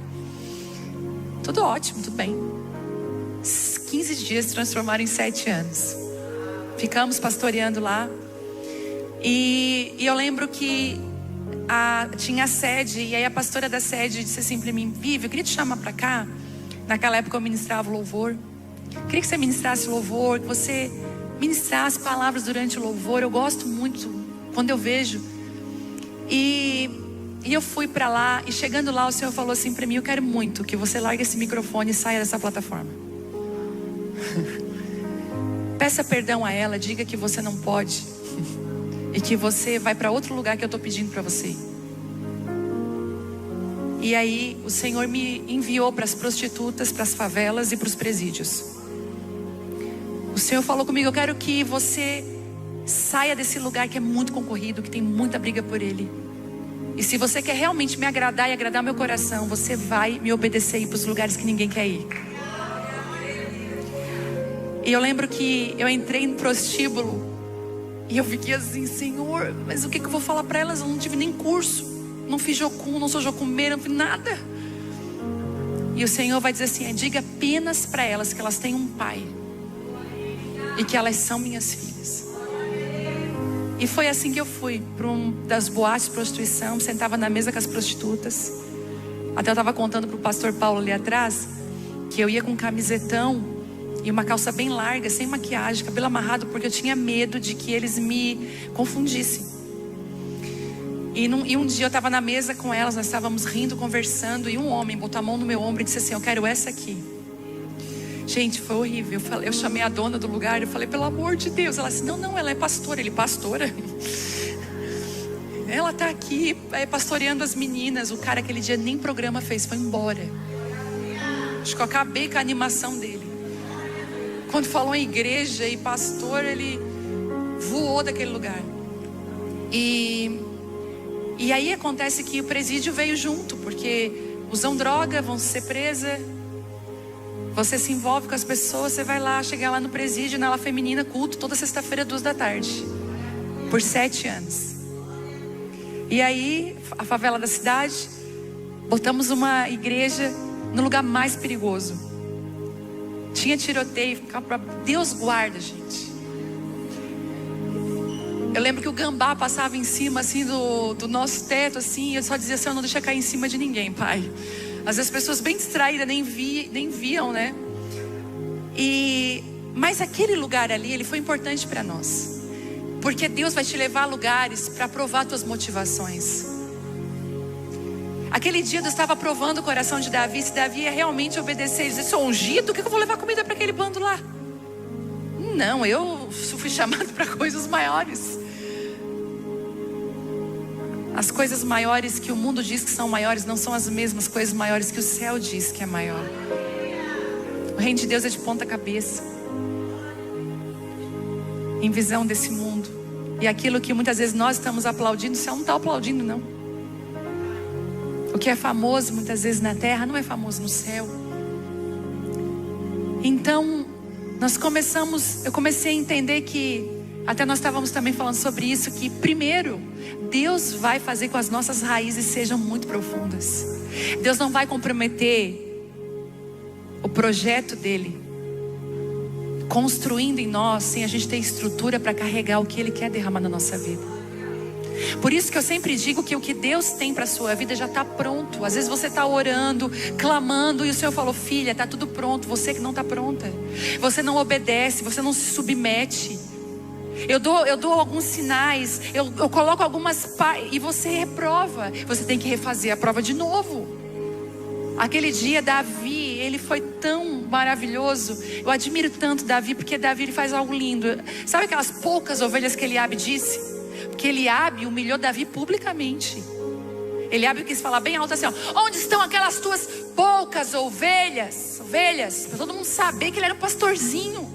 A: Tudo ótimo, tudo bem. 15 dias se transformaram em 7 anos. Ficamos pastoreando lá. E eu lembro que tinha a sede, e aí a pastora da sede disse assim para mim: Vivi, eu queria te chamar para cá. Naquela época eu ministrava louvor. Queria que você ministrasse louvor, que você ministrasse palavras durante o louvor. Eu gosto muito quando eu vejo. E eu fui para lá, e chegando lá o Senhor falou assim para mim: eu quero muito que você largue esse microfone e saia dessa plataforma. Peça perdão a ela, diga que você não pode e que você vai para outro lugar que eu estou pedindo para você. E aí o Senhor me enviou para as prostitutas, para as favelas e para os presídios. O Senhor falou comigo: eu quero que você saia desse lugar que é muito concorrido, que tem muita briga por ele. E se você quer realmente me agradar e agradar meu coração, você vai me obedecer e ir para os lugares que ninguém quer ir. E eu lembro que eu entrei no prostíbulo e eu fiquei assim: Senhor, mas o que eu vou falar para elas? Eu não tive nem curso, não fiz jocum, não sou jocumeira, não fiz nada. E o Senhor vai dizer assim: diga apenas para elas que elas têm um pai e que elas são minhas filhas. E foi assim que eu fui para das boates de prostituição, sentava na mesa com as prostitutas. Até eu estava contando para o pastor Paulo ali atrás que eu ia com um camisetão e uma calça bem larga, sem maquiagem, cabelo amarrado, porque eu tinha medo de que eles me confundissem. E um dia eu estava na mesa com elas, nós estávamos rindo, conversando, e um homem botou a mão no meu ombro e disse assim: eu quero essa aqui. Gente, foi horrível. Eu chamei a dona do lugar, eu falei: pelo amor de Deus. Ela disse: não, ela é pastora. Ele: pastora? Ela está aqui pastoreando as meninas. O cara aquele dia nem programa fez, foi embora. Acho que eu acabei com a animação dele. Quando falou em igreja e pastor, ele voou daquele lugar. E E aí acontece que o presídio veio junto, porque usam droga, vão ser presa. Você se envolve com as pessoas, você vai lá, chegar lá no presídio, na ala feminina, culto, toda sexta-feira, 14h. Por 7 anos. E aí, a favela da cidade, botamos uma igreja no lugar mais perigoso. Tinha tiroteio, Deus guarda, gente. Eu lembro que o gambá passava em cima assim do nosso teto assim, e eu só dizia assim: não deixa cair em cima de ninguém, pai. Às vezes as pessoas bem distraídas nem viam, né? Mas aquele lugar ali, ele foi importante para nós, porque Deus vai te levar a lugares para provar tuas motivações. Aquele dia Deus estava provando o coração de Davi, se Davi ia realmente obedecer. Ele disse: sou ungido, o que eu vou levar comida para aquele bando lá? Não, eu fui chamado para coisas maiores. As coisas maiores que o mundo diz que são maiores não são as mesmas coisas maiores que o céu diz que é maior. O reino de Deus é de ponta cabeça, em visão desse mundo. E aquilo que muitas vezes nós estamos aplaudindo, o céu não está aplaudindo, não. O que é famoso muitas vezes na terra não é famoso no céu. Então eu comecei a entender que, até nós estávamos também falando sobre isso, que primeiro Deus vai fazer com que as nossas raízes sejam muito profundas. Deus não vai comprometer o projeto dele construindo em nós sem a gente ter estrutura para carregar o que ele quer derramar na nossa vida. Por isso que eu sempre digo que o que Deus tem para a sua vida já está pronto. Às vezes você está orando, clamando, e o Senhor falou: filha, está tudo pronto. Você que não está pronta. Você não obedece, você não se submete. Eu dou alguns sinais, eu coloco algumas e você reprova. Você tem que refazer a prova de novo. Aquele dia Davi, ele foi tão maravilhoso. Eu admiro tanto Davi, porque Davi, ele faz algo lindo. Sabe aquelas poucas ovelhas que Eliabe disse? Porque Eliabe humilhou Davi publicamente. Eliabe quis falar bem alto assim: ó, onde estão aquelas tuas poucas ovelhas? Ovelhas, para todo mundo saber que ele era um pastorzinho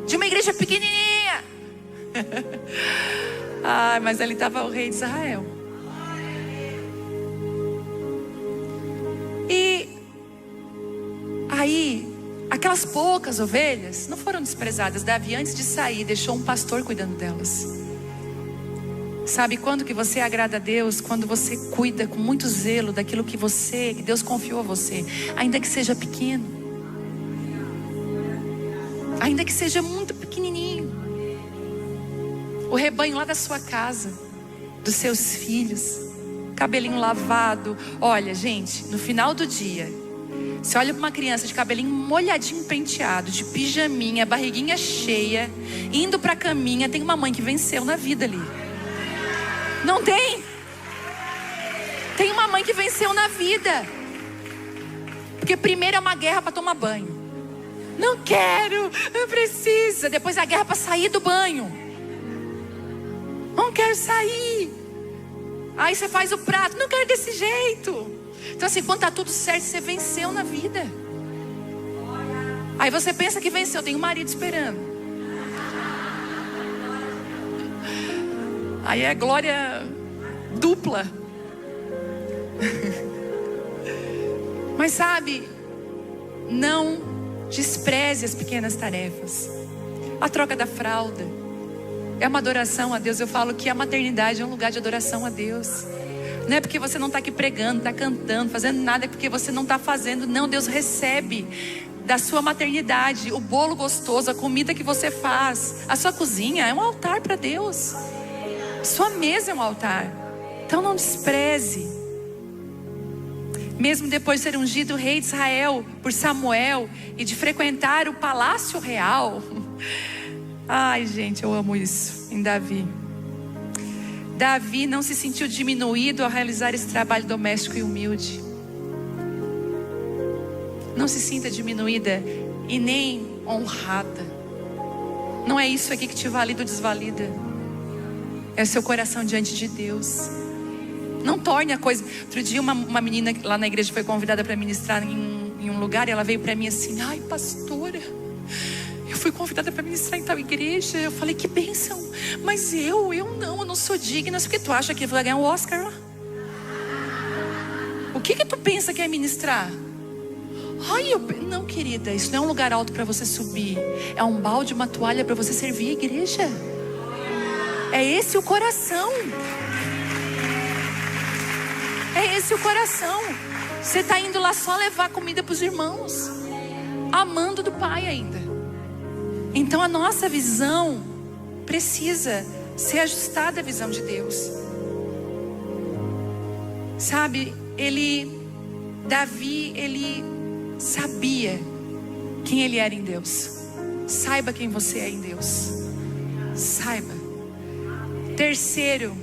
A: de uma igreja pequenininha. Mas ali estava o rei de Israel. E aí, aquelas poucas ovelhas não foram desprezadas. Davi, antes de sair, deixou um pastor cuidando delas. Sabe quando que você agrada a Deus? Quando você cuida com muito zelo daquilo que Deus confiou a você, ainda que seja pequeno, ainda que seja muito pequenininho. O rebanho lá da sua casa, dos seus filhos, cabelinho lavado. Olha, gente, no final do dia, você olha para uma criança de cabelinho molhadinho, penteado, de pijaminha, barriguinha cheia, indo para a caminha, tem uma mãe que venceu na vida ali. Não tem? Tem uma mãe que venceu na vida. Porque primeiro é uma guerra para tomar banho. Não quero, não precisa. Depois a guerra para sair do banho. Não quero sair. Aí você faz o prato, não quero desse jeito. Então assim, quando está tudo certo, você venceu na vida. Aí você pensa que venceu, tem um marido esperando. Aí é glória dupla. Mas sabe, não despreze as pequenas tarefas. A troca da fralda é uma adoração a Deus. Eu falo que a maternidade é um lugar de adoração a Deus. Não é porque você não está aqui pregando, está cantando, fazendo nada, é porque você não está fazendo. Não, Deus recebe da sua maternidade o bolo gostoso, a comida que você faz. A sua cozinha é um altar para Deus. Sua mesa é um altar. Então não despreze. Mesmo depois de ser ungido rei de Israel por Samuel e de frequentar o palácio real. Ai, gente, eu amo isso em Davi. Davi não se sentiu diminuído ao realizar esse trabalho doméstico e humilde. Não se sinta diminuída e nem honrada. Não é isso aqui que te valida ou desvalida. É o seu coração diante de Deus. Não torne a coisa. Outro dia uma menina lá na igreja foi convidada para ministrar em um lugar, e ela veio para mim assim: ai, pastora, eu fui convidada para ministrar em tal igreja. Eu falei, que bênção. Mas eu não sou digna. Por que tu acha que eu vou ganhar um Oscar lá? O que tu pensa que é ministrar? Ai, não, querida, isso não é um lugar alto para você subir. É um balde, uma toalha para você servir a igreja. É esse o coração. É esse o coração. Você está indo lá só levar comida para os irmãos, amando do Pai ainda. Então a nossa visão precisa ser ajustada à visão de Deus. Sabe, Davi, ele sabia quem ele era em Deus. Saiba quem você é em Deus. Saiba. Terceiro,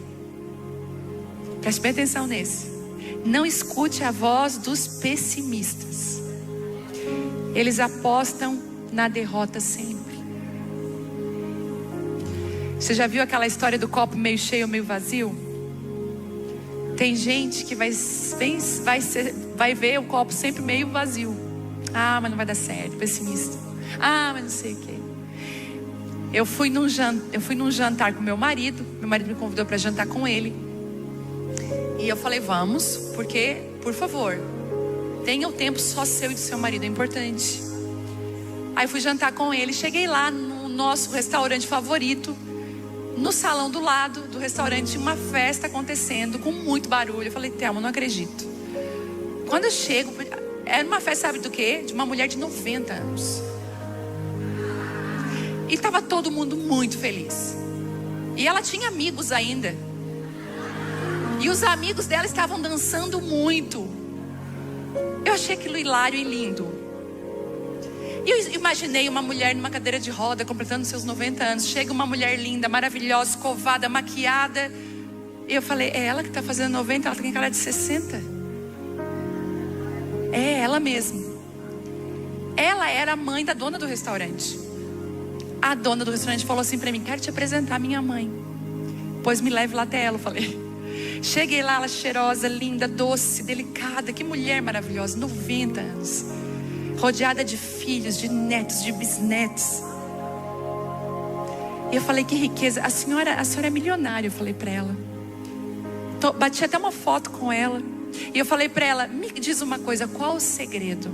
A: preste bem atenção nesse. Não escute a voz dos pessimistas. Eles apostam na derrota sempre. Você já viu aquela história do copo meio cheio, meio vazio? Tem gente que vai ver o copo sempre meio vazio. Ah, mas não vai dar certo, pessimista. Ah, mas não sei o quê. Eu fui num jantar com meu marido me convidou para jantar com ele. E eu falei, vamos, porque, por favor, tenha o tempo só seu e do seu marido, é importante. Aí fui jantar com ele, cheguei lá no nosso restaurante favorito. No salão do lado do restaurante, uma festa acontecendo com muito barulho. Eu falei, Thelma, não acredito. Quando eu chego, era uma festa, sabe do quê? De uma mulher de 90 anos. E estava todo mundo muito feliz. E ela tinha amigos ainda. E os amigos dela estavam dançando muito. Eu achei aquilo hilário e lindo. E eu imaginei uma mulher numa cadeira de roda, completando seus 90 anos. Chega uma mulher linda, maravilhosa, escovada, maquiada. E eu falei, é ela que está fazendo 90? Ela tem cara de 60. É ela mesma. Ela era a mãe da dona do restaurante. A dona do restaurante falou assim para mim, quero te apresentar a minha mãe. Pois me leve lá até ela, eu falei. Cheguei lá, ela cheirosa, linda, doce, delicada. Que mulher maravilhosa, 90 anos. Rodeada de filhos, de netos, de bisnetos. E eu falei, que riqueza. A senhora é milionária, eu falei para ela. Bati até uma foto com ela. E eu falei para ela, me diz uma coisa, qual o segredo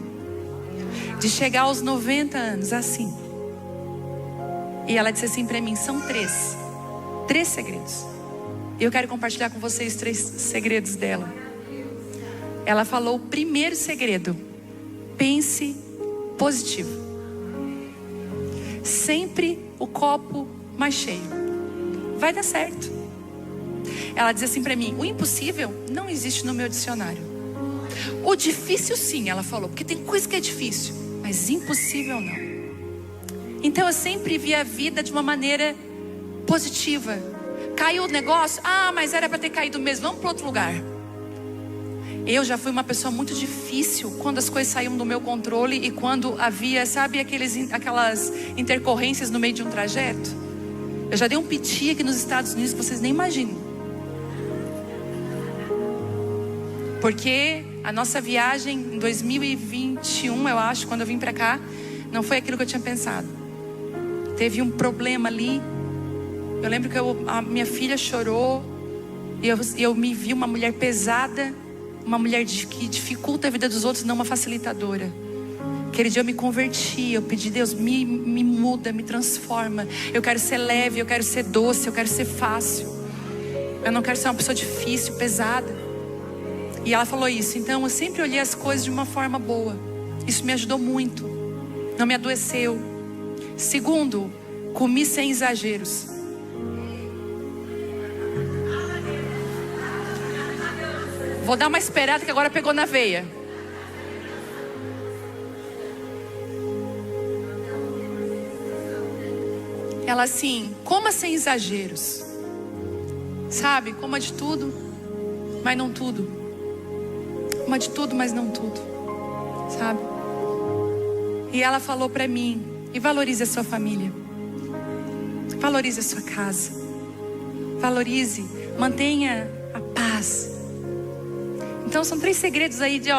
A: de chegar aos 90 anos assim? E ela disse assim para mim, são 3 segredos. E eu quero compartilhar com vocês 3 segredos dela. Ela falou, o primeiro segredo, pense positivo. Sempre o copo mais cheio. Vai dar certo. Ela diz assim para mim, o impossível não existe no meu dicionário. O difícil sim, ela falou, porque tem coisa que é difícil, mas impossível não. Então eu sempre vi a vida de uma maneira positiva. Caiu o negócio, mas era para ter caído mesmo, vamos para outro lugar. Eu já fui uma pessoa muito difícil quando as coisas saíam do meu controle e quando havia, sabe, aquelas intercorrências no meio de um trajeto. Eu já dei um piti aqui nos Estados Unidos que vocês nem imaginam. Porque a nossa viagem em 2021, eu acho, quando eu vim para cá, não foi aquilo que eu tinha pensado. Teve um problema ali. Eu lembro que a minha filha chorou e eu me vi uma mulher pesada, uma mulher que dificulta a vida dos outros, não uma facilitadora. Aquele dia eu me converti, eu pedi, Deus, me muda, me transforma. Eu quero ser leve, eu quero ser doce, eu quero ser fácil. Eu não quero ser uma pessoa difícil, pesada. E ela falou isso. Então eu sempre olhei as coisas de uma forma boa. Isso me ajudou muito. Não me adoeceu. Segundo, comi sem exageros. Vou dar uma esperada que agora pegou na veia. Ela assim, coma sem exageros. Sabe, coma de tudo, mas não tudo. Coma de tudo, mas não tudo. Sabe? E ela falou pra mim, e valorize a sua família. Valorize a sua casa. Valorize, mantenha a paz. Então são 3 segredos aí de,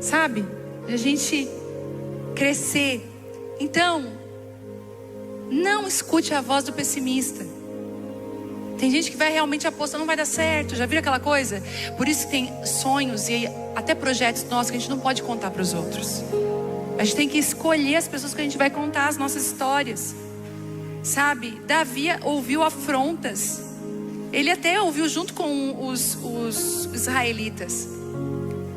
A: sabe? De a gente crescer. Então, Não escute a voz do pessimista. Tem gente que vai realmente apostar, não vai dar certo. Já viram aquela coisa? Por isso que tem sonhos e até projetos nossos que a gente não pode contar para os outros. A gente tem que escolher as pessoas que a gente vai contar as nossas histórias. Sabe? Davi ouviu afrontas. Ele até ouviu junto com os israelitas.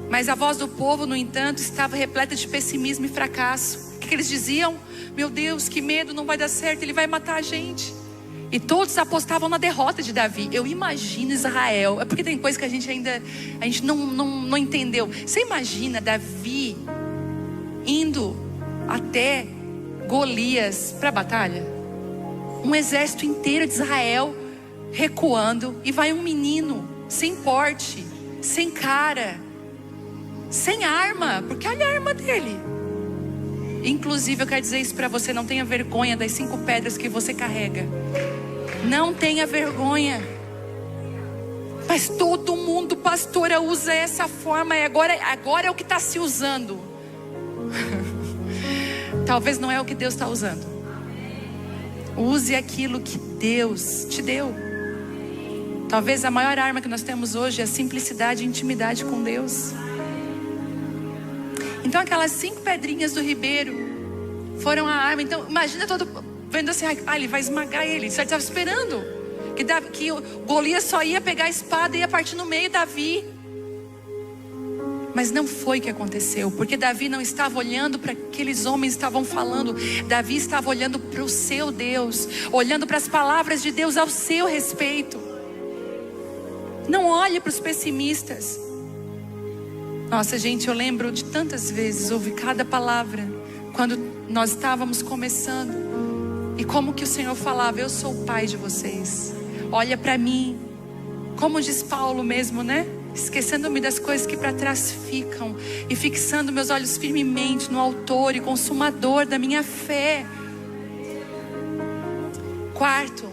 A: Mas a voz do povo, no entanto, estava repleta de pessimismo e fracasso. O que eles diziam? Meu Deus, que medo, não vai dar certo, ele vai matar a gente. E todos apostavam na derrota de Davi. Eu imagino Israel. É porque tem coisa que a gente não entendeu. Você imagina Davi indo até Golias para a batalha? Um exército inteiro de Israel recuando. E vai um menino sem porte, sem cara, sem arma. Porque olha a arma dele. Inclusive eu quero dizer isso para você. Não tenha vergonha das 5 pedras que você carrega. Não tenha vergonha. Mas todo mundo, pastora, usa essa forma. E agora é o que está se usando. Talvez não é o que Deus está usando. Use aquilo que Deus te deu. Talvez a maior arma que nós temos hoje é a simplicidade e intimidade com Deus. Então aquelas 5 pedrinhas do ribeiro foram a arma. Então imagina todo vendo assim, ele vai esmagar ele. Você estava esperando que o Golias só ia pegar a espada e ia partir no meio Davi. Mas não foi o que aconteceu. Porque Davi não estava olhando para aqueles homens que estavam falando. Davi estava olhando para o seu Deus, olhando para as palavras de Deus ao seu respeito. Não olhe para os pessimistas. Nossa, gente, eu lembro de tantas vezes ouvir cada palavra quando nós estávamos começando. E como que o Senhor falava, eu sou o pai de vocês. Olha para mim. Como diz Paulo mesmo, né? Esquecendo-me das coisas que para trás ficam. E fixando meus olhos firmemente no autor e consumador da minha fé. 4,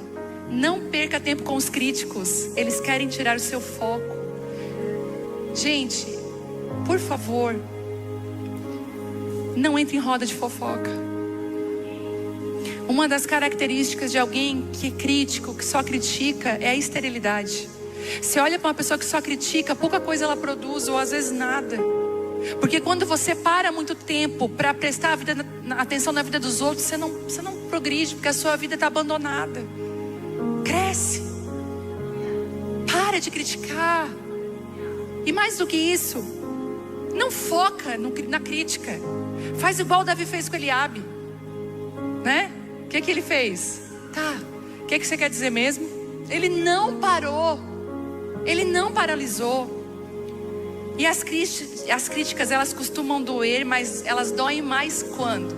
A: não perca tempo com os críticos. Eles querem tirar o seu foco. Gente, por favor, não entre em roda de fofoca. Uma das características de alguém que é crítico, que só critica, é a esterilidade. Você olha para uma pessoa que só critica, pouca coisa ela produz, ou às vezes nada. Porque quando você para muito tempo para prestar atenção na vida dos outros, você não progride, porque a sua vida está abandonada. Cresce. Para de criticar. E mais do que isso, não foca na crítica. Faz igual o Davi fez com Eliabe, né? O que ele fez? Tá, o que você quer dizer mesmo? Ele não parou. Ele não paralisou. E as críticas, elas costumam doer, mas elas doem mais quando?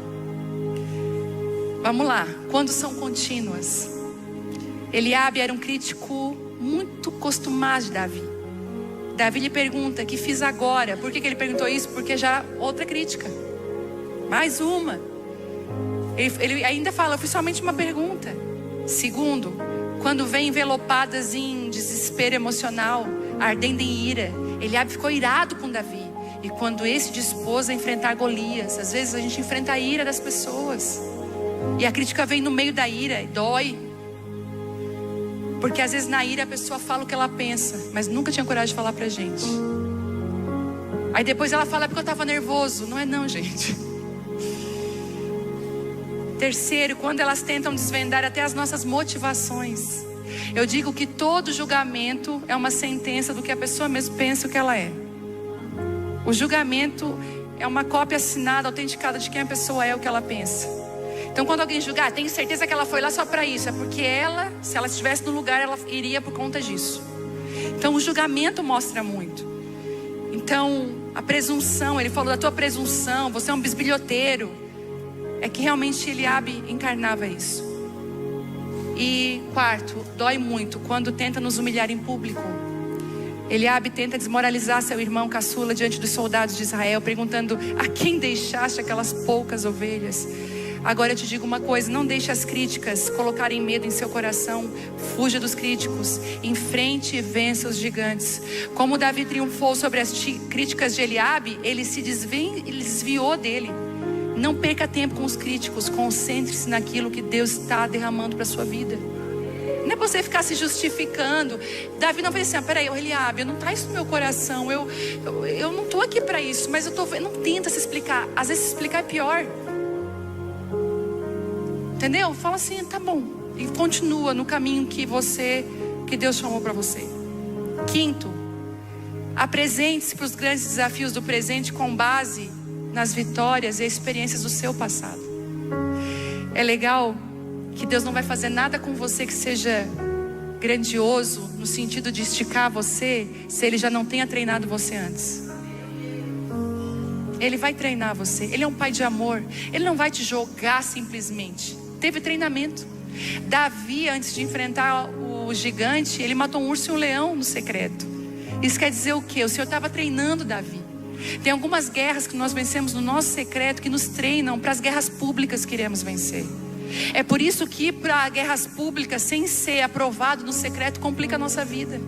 A: Vamos lá, quando são contínuas. Eliabe era um crítico muito costumado de Davi. Davi lhe pergunta, que fiz agora? Por que ele perguntou isso? Porque já outra crítica. Mais uma. Ele ainda fala, foi somente uma pergunta. Segundo, quando vem envelopadas em desespero emocional, ardendo em ira, Eliabe ficou irado com Davi. E quando esse dispôs a enfrentar Golias, às vezes a gente enfrenta a ira das pessoas. E a crítica vem no meio da ira e dói. Porque às vezes na ira a pessoa fala o que ela pensa, mas nunca tinha coragem de falar pra gente. Aí depois ela fala porque eu estava nervoso. Não é não, gente. Terceiro, quando elas tentam desvendar até as nossas motivações. Eu digo que todo julgamento é uma sentença do que a pessoa mesmo pensa o que ela é. O julgamento é uma cópia assinada, autenticada de quem a pessoa é, o que ela pensa. Então quando alguém julgar, tenho certeza que ela foi lá só para isso. É porque ela, se ela estivesse no lugar, ela iria por conta disso. Então o julgamento mostra muito. Então a presunção, ele falou da tua presunção, você é um bisbilhoteiro. É que realmente Eliabe encarnava isso. E 4, dói muito quando tenta nos humilhar em público. Eliabe tenta desmoralizar seu irmão caçula diante dos soldados de Israel, perguntando, a quem deixaste aquelas poucas ovelhas? Agora eu te digo uma coisa, não deixe as críticas colocarem medo em seu coração. Fuja dos críticos, enfrente e vença os gigantes. Como Davi triunfou sobre as críticas de Eliabe, ele se desviou dele. Não perca tempo com os críticos. Concentre-se naquilo que Deus está derramando para a sua vida. Não é você ficar se justificando. Davi não fez assim: peraí, Eliabe, não está isso no meu coração. Eu não estou aqui para isso. Mas eu estou vendo. Não tenta se explicar. Às vezes se explicar é pior. Entendeu? Fala assim: tá bom. E continua no caminho que Deus chamou para você. Quinto, apresente-se para os grandes desafios do presente com base nas vitórias e experiências do seu passado. É legal que Deus não vai fazer nada com você que seja grandioso, no sentido de esticar você, se Ele já não tenha treinado você antes. Ele vai treinar você. Ele é um pai de amor. Ele não vai te jogar simplesmente. Teve treinamento. Davi, antes de enfrentar o gigante, ele matou um urso e um leão no secreto. Isso quer dizer o quê? O Senhor estava treinando Davi. Tem algumas guerras que nós vencemos no nosso secreto, que nos treinam para as guerras públicas que iremos vencer. É por isso que ir para guerras públicas sem ser aprovado no secreto complica a nossa vida.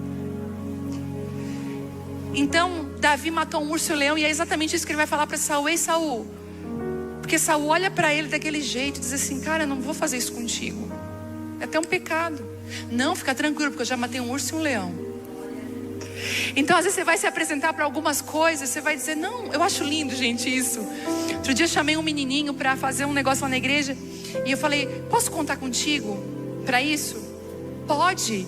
A: Então Davi matou um urso e um leão, e é exatamente isso que ele vai falar para Saul: ei, Saul. Porque Saul olha para ele daquele jeito e diz assim: cara, eu não vou fazer isso contigo. É até um pecado. Não, fica tranquilo, porque eu já matei um urso e um leão. Então às vezes você vai se apresentar para algumas coisas, você vai dizer: não, eu acho lindo, gente, isso. Outro dia eu chamei um menininho para fazer um negócio lá na igreja, e eu falei: posso contar contigo para isso? Pode.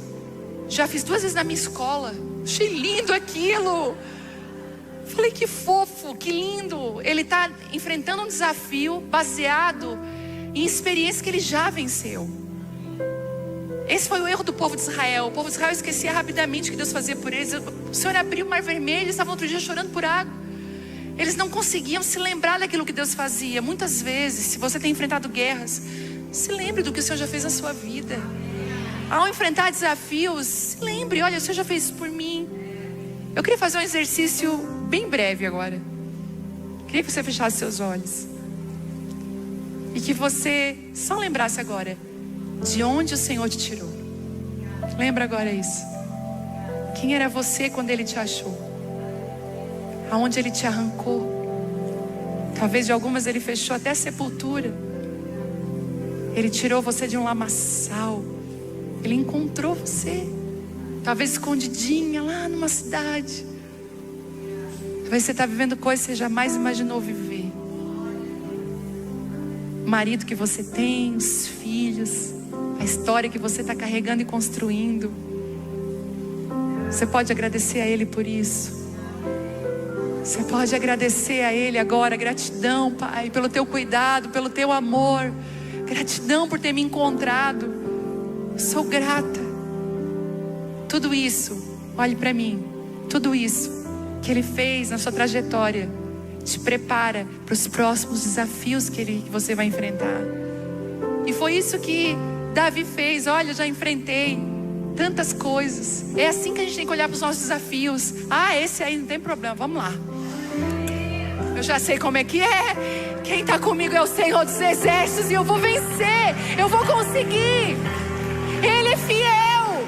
A: Já fiz 2 vezes na minha escola. Achei lindo aquilo. Falei: que fofo, que lindo. Ele está enfrentando um desafio baseado em experiências que ele já venceu. Esse foi o erro do povo de Israel. O povo de Israel esquecia rapidamente o que Deus fazia por eles. O Senhor abriu o mar vermelho, eles estavam outro dia chorando por água. Eles não conseguiam se lembrar daquilo que Deus fazia. Muitas vezes, se você tem enfrentado guerras, se lembre do que o Senhor já fez na sua vida. Ao enfrentar desafios, se lembre: olha, o Senhor já fez isso por mim. Eu queria fazer um exercício bem breve agora. Queria que você fechasse seus olhos e que você só lembrasse agora de onde o Senhor te tirou. Lembra agora isso. Quem era você quando Ele te achou? Aonde Ele te arrancou? Talvez de algumas Ele fechou até a sepultura. Ele tirou você de um lamaçal. Ele encontrou você, talvez escondidinha lá numa cidade. Talvez você está vivendo coisas que você jamais imaginou viver. O marido que você tem, os filhos, a história que você está carregando e construindo. Você pode agradecer a Ele por isso. Você pode agradecer a Ele agora. Gratidão, Pai, pelo Teu cuidado, pelo Teu amor. Gratidão por ter me encontrado. Eu sou grata. Tudo isso, olhe para mim. Tudo isso que Ele fez na sua trajetória te prepara para os próximos desafios que você vai enfrentar. E foi isso que Davi fez. Olha, eu já enfrentei tantas coisas. É assim que a gente tem que olhar para os nossos desafios. Ah, esse aí não tem problema, vamos lá. Eu já sei como é que é. Quem está comigo é o Senhor dos Exércitos, e eu vou vencer. Eu vou conseguir. Ele é fiel.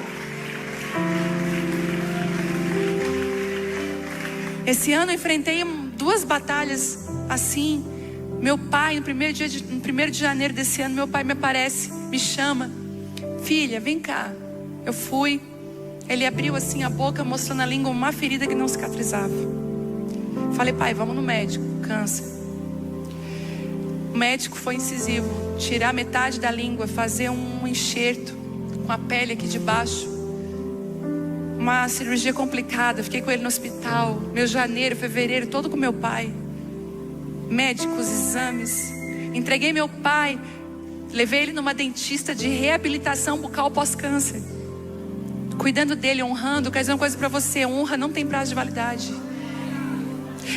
A: Esse ano eu enfrentei 2 batalhas assim. Meu pai, no primeiro de janeiro desse ano, meu pai me aparece, me chama: filha, vem cá. Eu fui. Ele abriu assim a boca, mostrando na língua uma ferida que não cicatrizava. Falei: pai, vamos no médico, câncer. O médico foi incisivo, tirar metade da língua, fazer um enxerto com a pele aqui de baixo. Uma cirurgia complicada. Fiquei com ele no hospital. Meu janeiro, fevereiro, todo com meu pai. Médicos, exames. Entreguei meu pai. Levei ele numa dentista de reabilitação bucal pós-câncer. Cuidando dele, honrando. Quero dizer uma coisa para você: honra não tem prazo de validade.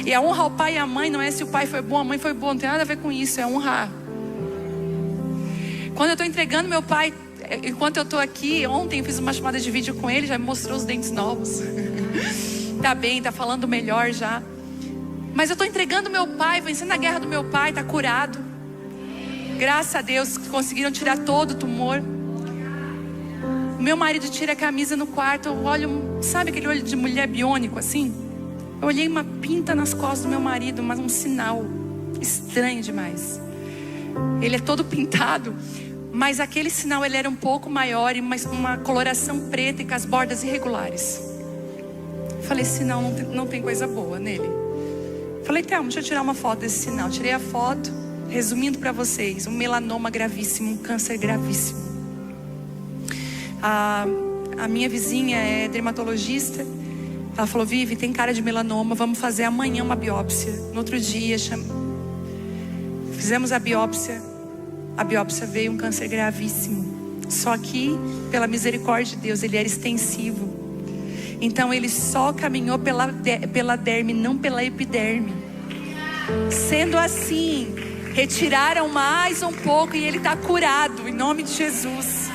A: E a honra ao pai e à mãe não é se o pai foi bom, a mãe foi boa. Não tem nada a ver com isso, é honrar. Quando eu estou entregando meu pai, enquanto eu estou aqui, ontem eu fiz uma chamada de vídeo com ele, já me mostrou os dentes novos. Tá bem, tá falando melhor já. Mas eu estou entregando meu pai, vencendo a guerra do meu pai, tá curado. Graças a Deus conseguiram tirar todo o tumor. O meu marido tira a camisa no quarto, eu olho, sabe aquele olho de mulher biônico assim? Eu olhei uma pinta nas costas do meu marido, mas um sinal. estranho demais. Ele é todo pintado, mas aquele sinal ele era um pouco maior e uma coloração preta e com as bordas irregulares. Falei, esse sinal não tem coisa boa nele. Falei, Thelma, deixa eu tirar uma foto desse sinal. Tirei a foto, resumindo para vocês, um melanoma gravíssimo, um câncer gravíssimo. A minha vizinha é dermatologista. Ela falou, Vivi, tem cara de melanoma, vamos fazer amanhã uma biópsia. No outro dia, fizemos a biópsia veio um câncer gravíssimo. Só que, pela misericórdia de Deus, ele era extensivo. Então ele só caminhou pela derme, não pela epiderme. Sendo assim, retiraram mais um pouco e ele está curado, em nome de Jesus.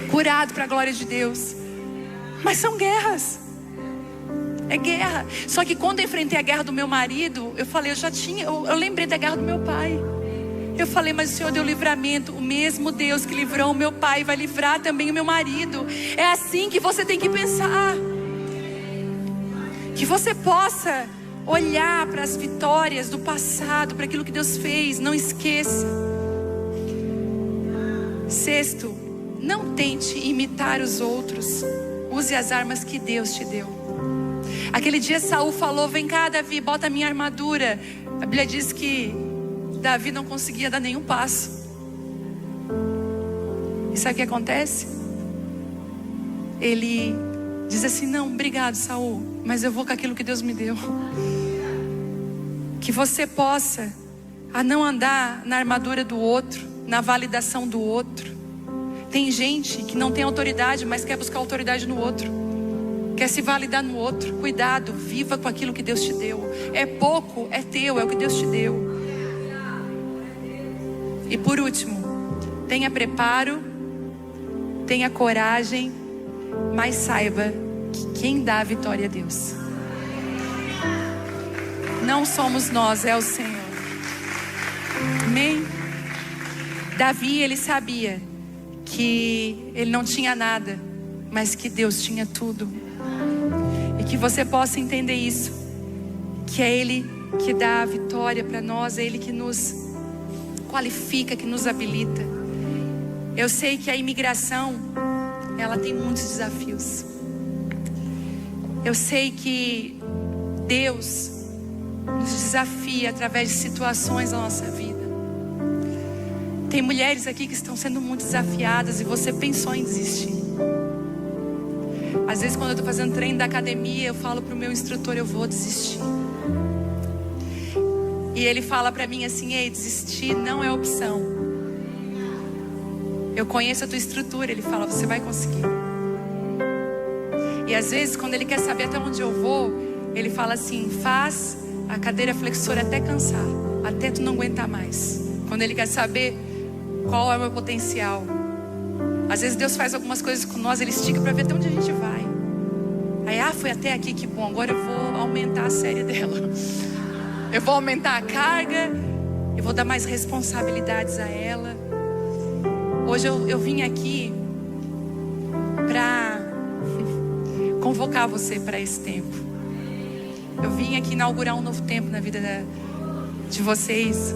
A: Curado para a glória de Deus. Mas são guerras. É guerra. Só que quando eu enfrentei a guerra do meu marido, eu falei, eu lembrei da guerra do meu pai. Eu falei, mas o Senhor deu livramento. O mesmo Deus que livrou o meu pai vai livrar também o meu marido. É assim que você tem que pensar. Que você possa olhar para as vitórias do passado, para aquilo que Deus fez. Não esqueça. Sexto, não tente imitar os outros. Use as armas que Deus te deu. Aquele dia Saul falou, vem cá Davi, bota a minha armadura. A Bíblia diz que Davi não conseguia dar nenhum passo. E sabe o que acontece? Ele diz assim, não, obrigado Saul, mas eu vou com aquilo que Deus me deu. Que você possa não andar na armadura do outro, na validação do outro. Tem gente que não tem autoridade, mas quer buscar autoridade no outro. Quer se validar no outro. Cuidado, viva com aquilo que Deus te deu. É pouco, é teu, é o que Deus te deu. E por último, tenha preparo, tenha coragem, mas saiba que quem dá a vitória é Deus. Não somos nós, é o Senhor. Amém? Davi, ele sabia que ele não tinha nada, mas que Deus tinha tudo. E que você possa entender isso, que é Ele que dá a vitória para nós, é Ele que nos qualifica, que nos habilita. Eu sei que a imigração, ela tem muitos desafios. Eu sei que Deus nos desafia através de situações da nossa vida. Tem mulheres aqui que estão sendo muito desafiadas e você pensou em desistir. Às vezes quando eu estou fazendo treino da academia, eu falo para o meu instrutor, eu vou desistir. E ele fala para mim assim, ei, desistir não é opção. Eu conheço a tua estrutura, ele fala, você vai conseguir. E às vezes quando ele quer saber até onde eu vou, ele fala assim, faz a cadeira flexora até cansar, até tu não aguentar mais. Quando ele quer saber qual é o meu potencial. Às vezes Deus faz algumas coisas com nós, Ele estica para ver até onde a gente vai. Aí, foi até aqui, que bom, agora eu vou aumentar a série dela. Eu vou aumentar a carga, eu vou dar mais responsabilidades a ela. Hoje eu vim aqui para convocar você para esse tempo. Eu vim aqui inaugurar um novo tempo na vida de vocês.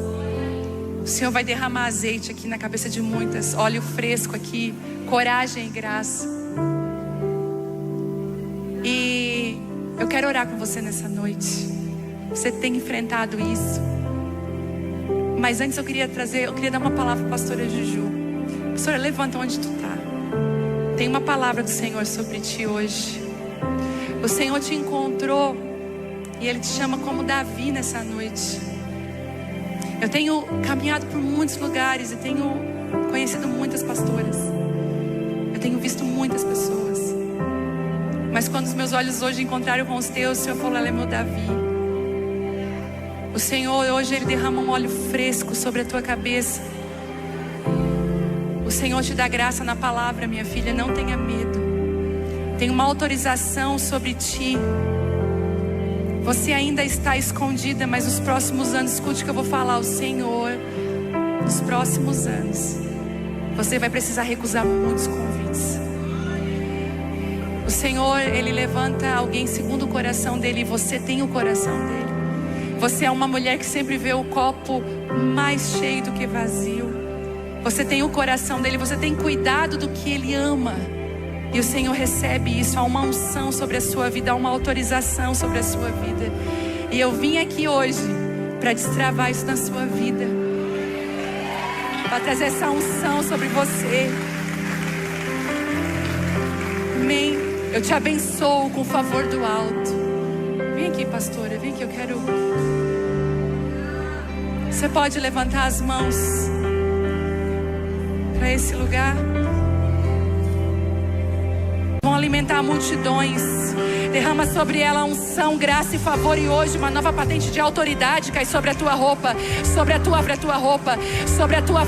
A: O Senhor vai derramar azeite aqui na cabeça de muitas, óleo fresco aqui, coragem e graça. E eu quero orar com você nessa noite. Você tem enfrentado isso. Mas antes eu queria dar uma palavra para a pastora Juju. Pastora, levanta onde tu está. Tem uma palavra do Senhor sobre ti hoje. O Senhor te encontrou e Ele te chama como Davi nessa noite. Eu tenho caminhado por muitos lugares e tenho conhecido muitas pastoras. Eu tenho visto muitas pessoas. Mas quando os meus olhos hoje encontraram com os teus, o Senhor falou, ela é meu Davi. O Senhor hoje, Ele derrama um óleo fresco sobre a tua cabeça. O Senhor te dá graça na palavra, minha filha, não tenha medo. Tem uma autorização sobre ti. Você ainda está escondida, mas nos próximos anos, escute o que eu vou falar, o Senhor, nos próximos anos, você vai precisar recusar muitos convites. O Senhor, Ele levanta alguém segundo o coração dEle, e você tem o coração dEle. Você é uma mulher que sempre vê o copo mais cheio do que vazio. Você tem o coração dele, você tem cuidado do que ele ama. E o Senhor recebe isso, há uma unção sobre a sua vida, há uma autorização sobre a sua vida. E eu vim aqui hoje para destravar isso na sua vida, para trazer essa unção sobre você. Amém. Eu te abençoo com o favor do alto. Vem aqui, pastora, vem aqui, eu quero... Você pode levantar as mãos para esse lugar. Vão alimentar multidões. Derrama sobre ela unção, graça e favor. E hoje uma nova patente de autoridade cai sobre a tua roupa, sobre a tua roupa, sobre a tua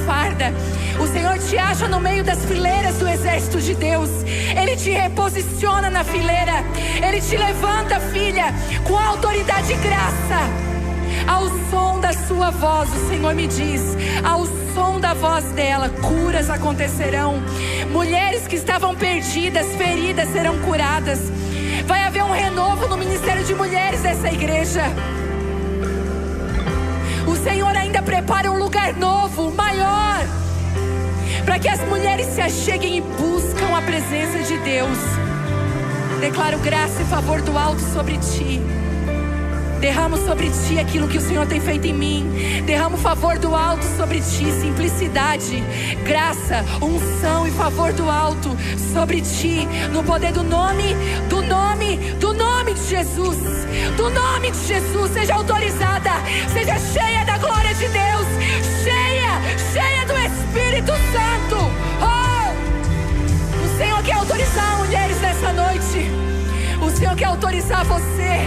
A: farda. O Senhor te acha no meio das fileiras do exército de Deus. Ele te reposiciona na fileira. Ele te levanta, filha, com autoridade e graça. Ao som da sua voz, o Senhor me diz, ao som da voz dela, curas acontecerão. Mulheres que estavam perdidas, feridas, serão curadas. Vai haver um renovo no ministério de mulheres dessa igreja. O Senhor ainda prepara um lugar novo, maior, para que as mulheres se acheguem e buscam a presença de Deus. Declaro graça e favor do alto sobre ti. Derramo sobre ti aquilo que o Senhor tem feito em mim. Derramo favor do alto sobre ti, simplicidade, graça, unção e favor do alto sobre ti, no poder do nome de Jesus. Do nome de Jesus, seja autorizada, seja cheia da glória de Deus, cheia do Espírito Santo. O Senhor quer autorizar mulheres nessa noite. O Senhor quer autorizar você.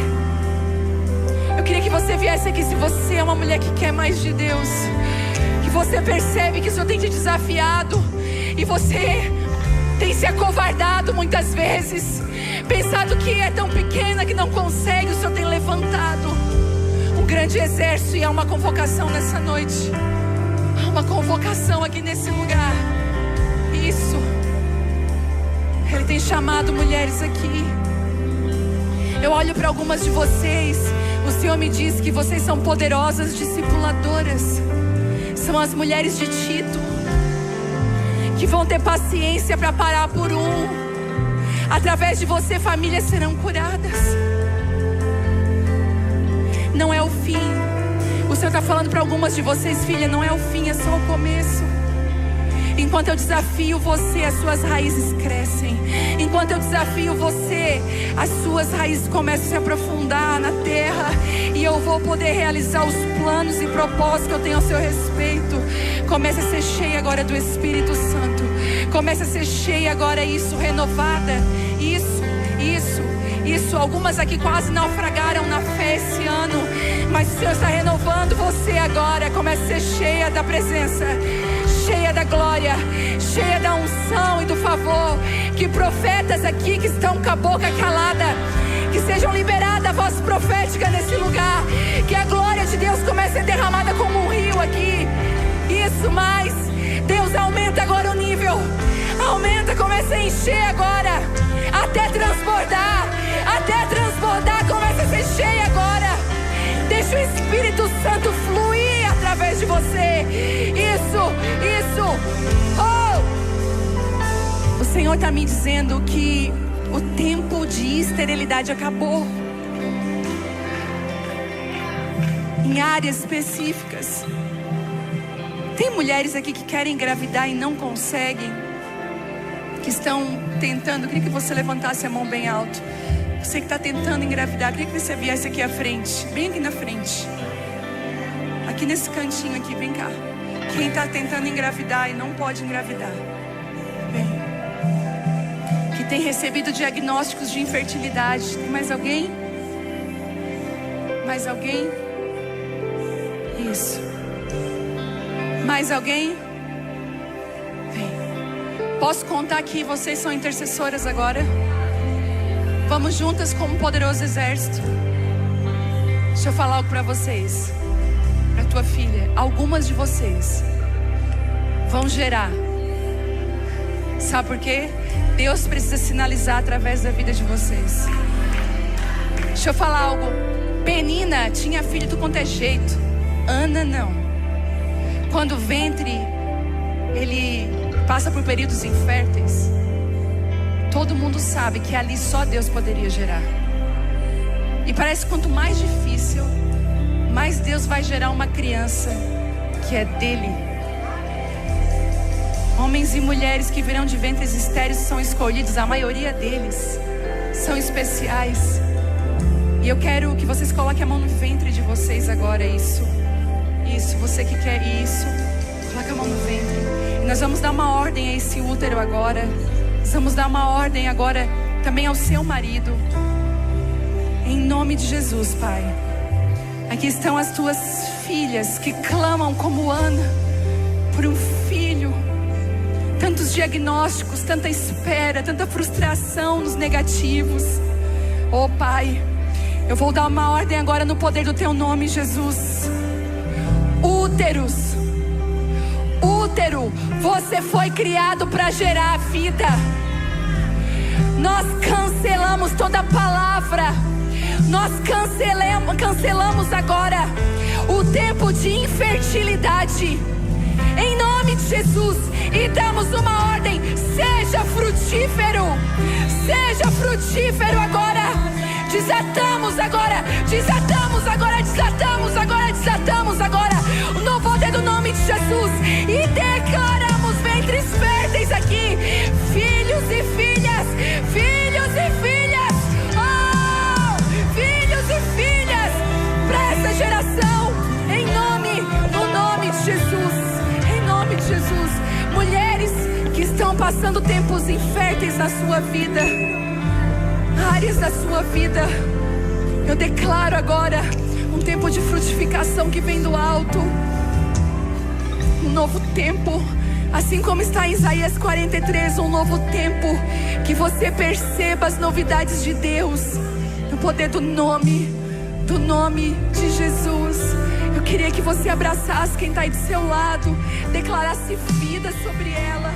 A: Eu queria que você viesse aqui, se você é uma mulher que quer mais de Deus, que você percebe que o Senhor tem te desafiado e você tem se acovardado muitas vezes, pensado que é tão pequena que não consegue. O Senhor tem levantado um grande exército e há uma convocação nessa noite. Há uma convocação aqui nesse lugar. Isso. Ele tem chamado mulheres aqui. Eu olho para algumas de vocês. O Senhor me diz que vocês são poderosas discipuladoras. São as mulheres de Tito, que vão ter paciência para parar por um. Através de você, famílias serão curadas. Não é o fim. O Senhor está falando para algumas de vocês, filha, não é o fim, é só o começo. Enquanto eu desafio você, as suas raízes crescem. Enquanto eu desafio você, as suas raízes começam a se aprofundar na terra. E eu vou poder realizar os planos e propósitos que eu tenho ao seu respeito. Comece a ser cheia agora do Espírito Santo. Comece a ser cheia agora, isso, renovada. Isso, algumas aqui quase naufragaram na fé esse ano, mas o Senhor está renovando você agora. Comece a ser cheia da presença, cheia da glória, cheia da unção e do favor. Que profetas aqui que estão com a boca calada, que sejam liberada a voz profética nesse lugar. Que a glória de Deus comece a ser derramada como um rio aqui. Isso, mais Deus aumenta agora o nível. Aumenta, começa a encher agora, até transbordar, começa a ser cheia agora. Deixa o Espírito Santo fluir através de você. Isso. O Senhor está me dizendo que o tempo de esterilidade acabou. Em áreas específicas. Tem mulheres aqui que querem engravidar e não conseguem, que estão tentando. Eu queria que você levantasse a mão bem alto. Você que está tentando engravidar, eu queria que você viesse aqui à frente, bem aqui na frente, aqui nesse cantinho aqui, vem cá. Quem está tentando engravidar e não pode engravidar, vem. Que tem recebido diagnósticos de infertilidade. Tem mais alguém? Mais alguém? Isso. Mais alguém? Vem. Posso contar que vocês são intercessoras agora? Vamos juntas como um poderoso exército. Deixa eu falar algo para vocês, para tua filha. Algumas de vocês vão gerar. Sabe por quê? Deus precisa sinalizar através da vida de vocês. Deixa eu falar algo. Penina tinha filho do quanto é jeito, Ana não. Quando o ventre, ele passa por períodos inférteis, todo mundo sabe que ali só Deus poderia gerar. E parece que quanto mais difícil, mais Deus vai gerar uma criança que é dele. Homens e mulheres que virão de ventres estéreis são escolhidos, a maioria deles são especiais. E eu quero que vocês coloquem a mão no ventre de vocês agora. Isso, você que quer isso, coloca a mão no ventre. E nós vamos dar uma ordem a esse útero agora. Nós vamos dar uma ordem agora também ao seu marido. Em nome de Jesus, Pai. Aqui estão as tuas filhas que clamam como Ana por um filho. Tantos diagnósticos, tanta espera, tanta frustração nos negativos. Oh Pai, eu vou dar uma ordem agora no poder do teu nome, Jesus. Úteros, útero, você foi criado para gerar a vida. Nós cancelamos toda palavra. Nós cancelamos agora o tempo de infertilidade, em nome de Jesus, e damos uma ordem: seja frutífero agora. Desatamos agora, no poder do nome de Jesus, e declaramos ventres férteis aqui, filhos e filhas, para essa geração, no nome de Jesus. Mulheres que estão passando tempos inférteis na sua vida, áreas da sua vida, eu declaro agora um tempo de frutificação que vem do alto, um novo tempo, assim como está em Isaías 43, um novo tempo, que você perceba as novidades de Deus, no poder do nome de Jesus. Eu queria que você abraçasse quem está aí do seu lado, declarasse vida sobre ela.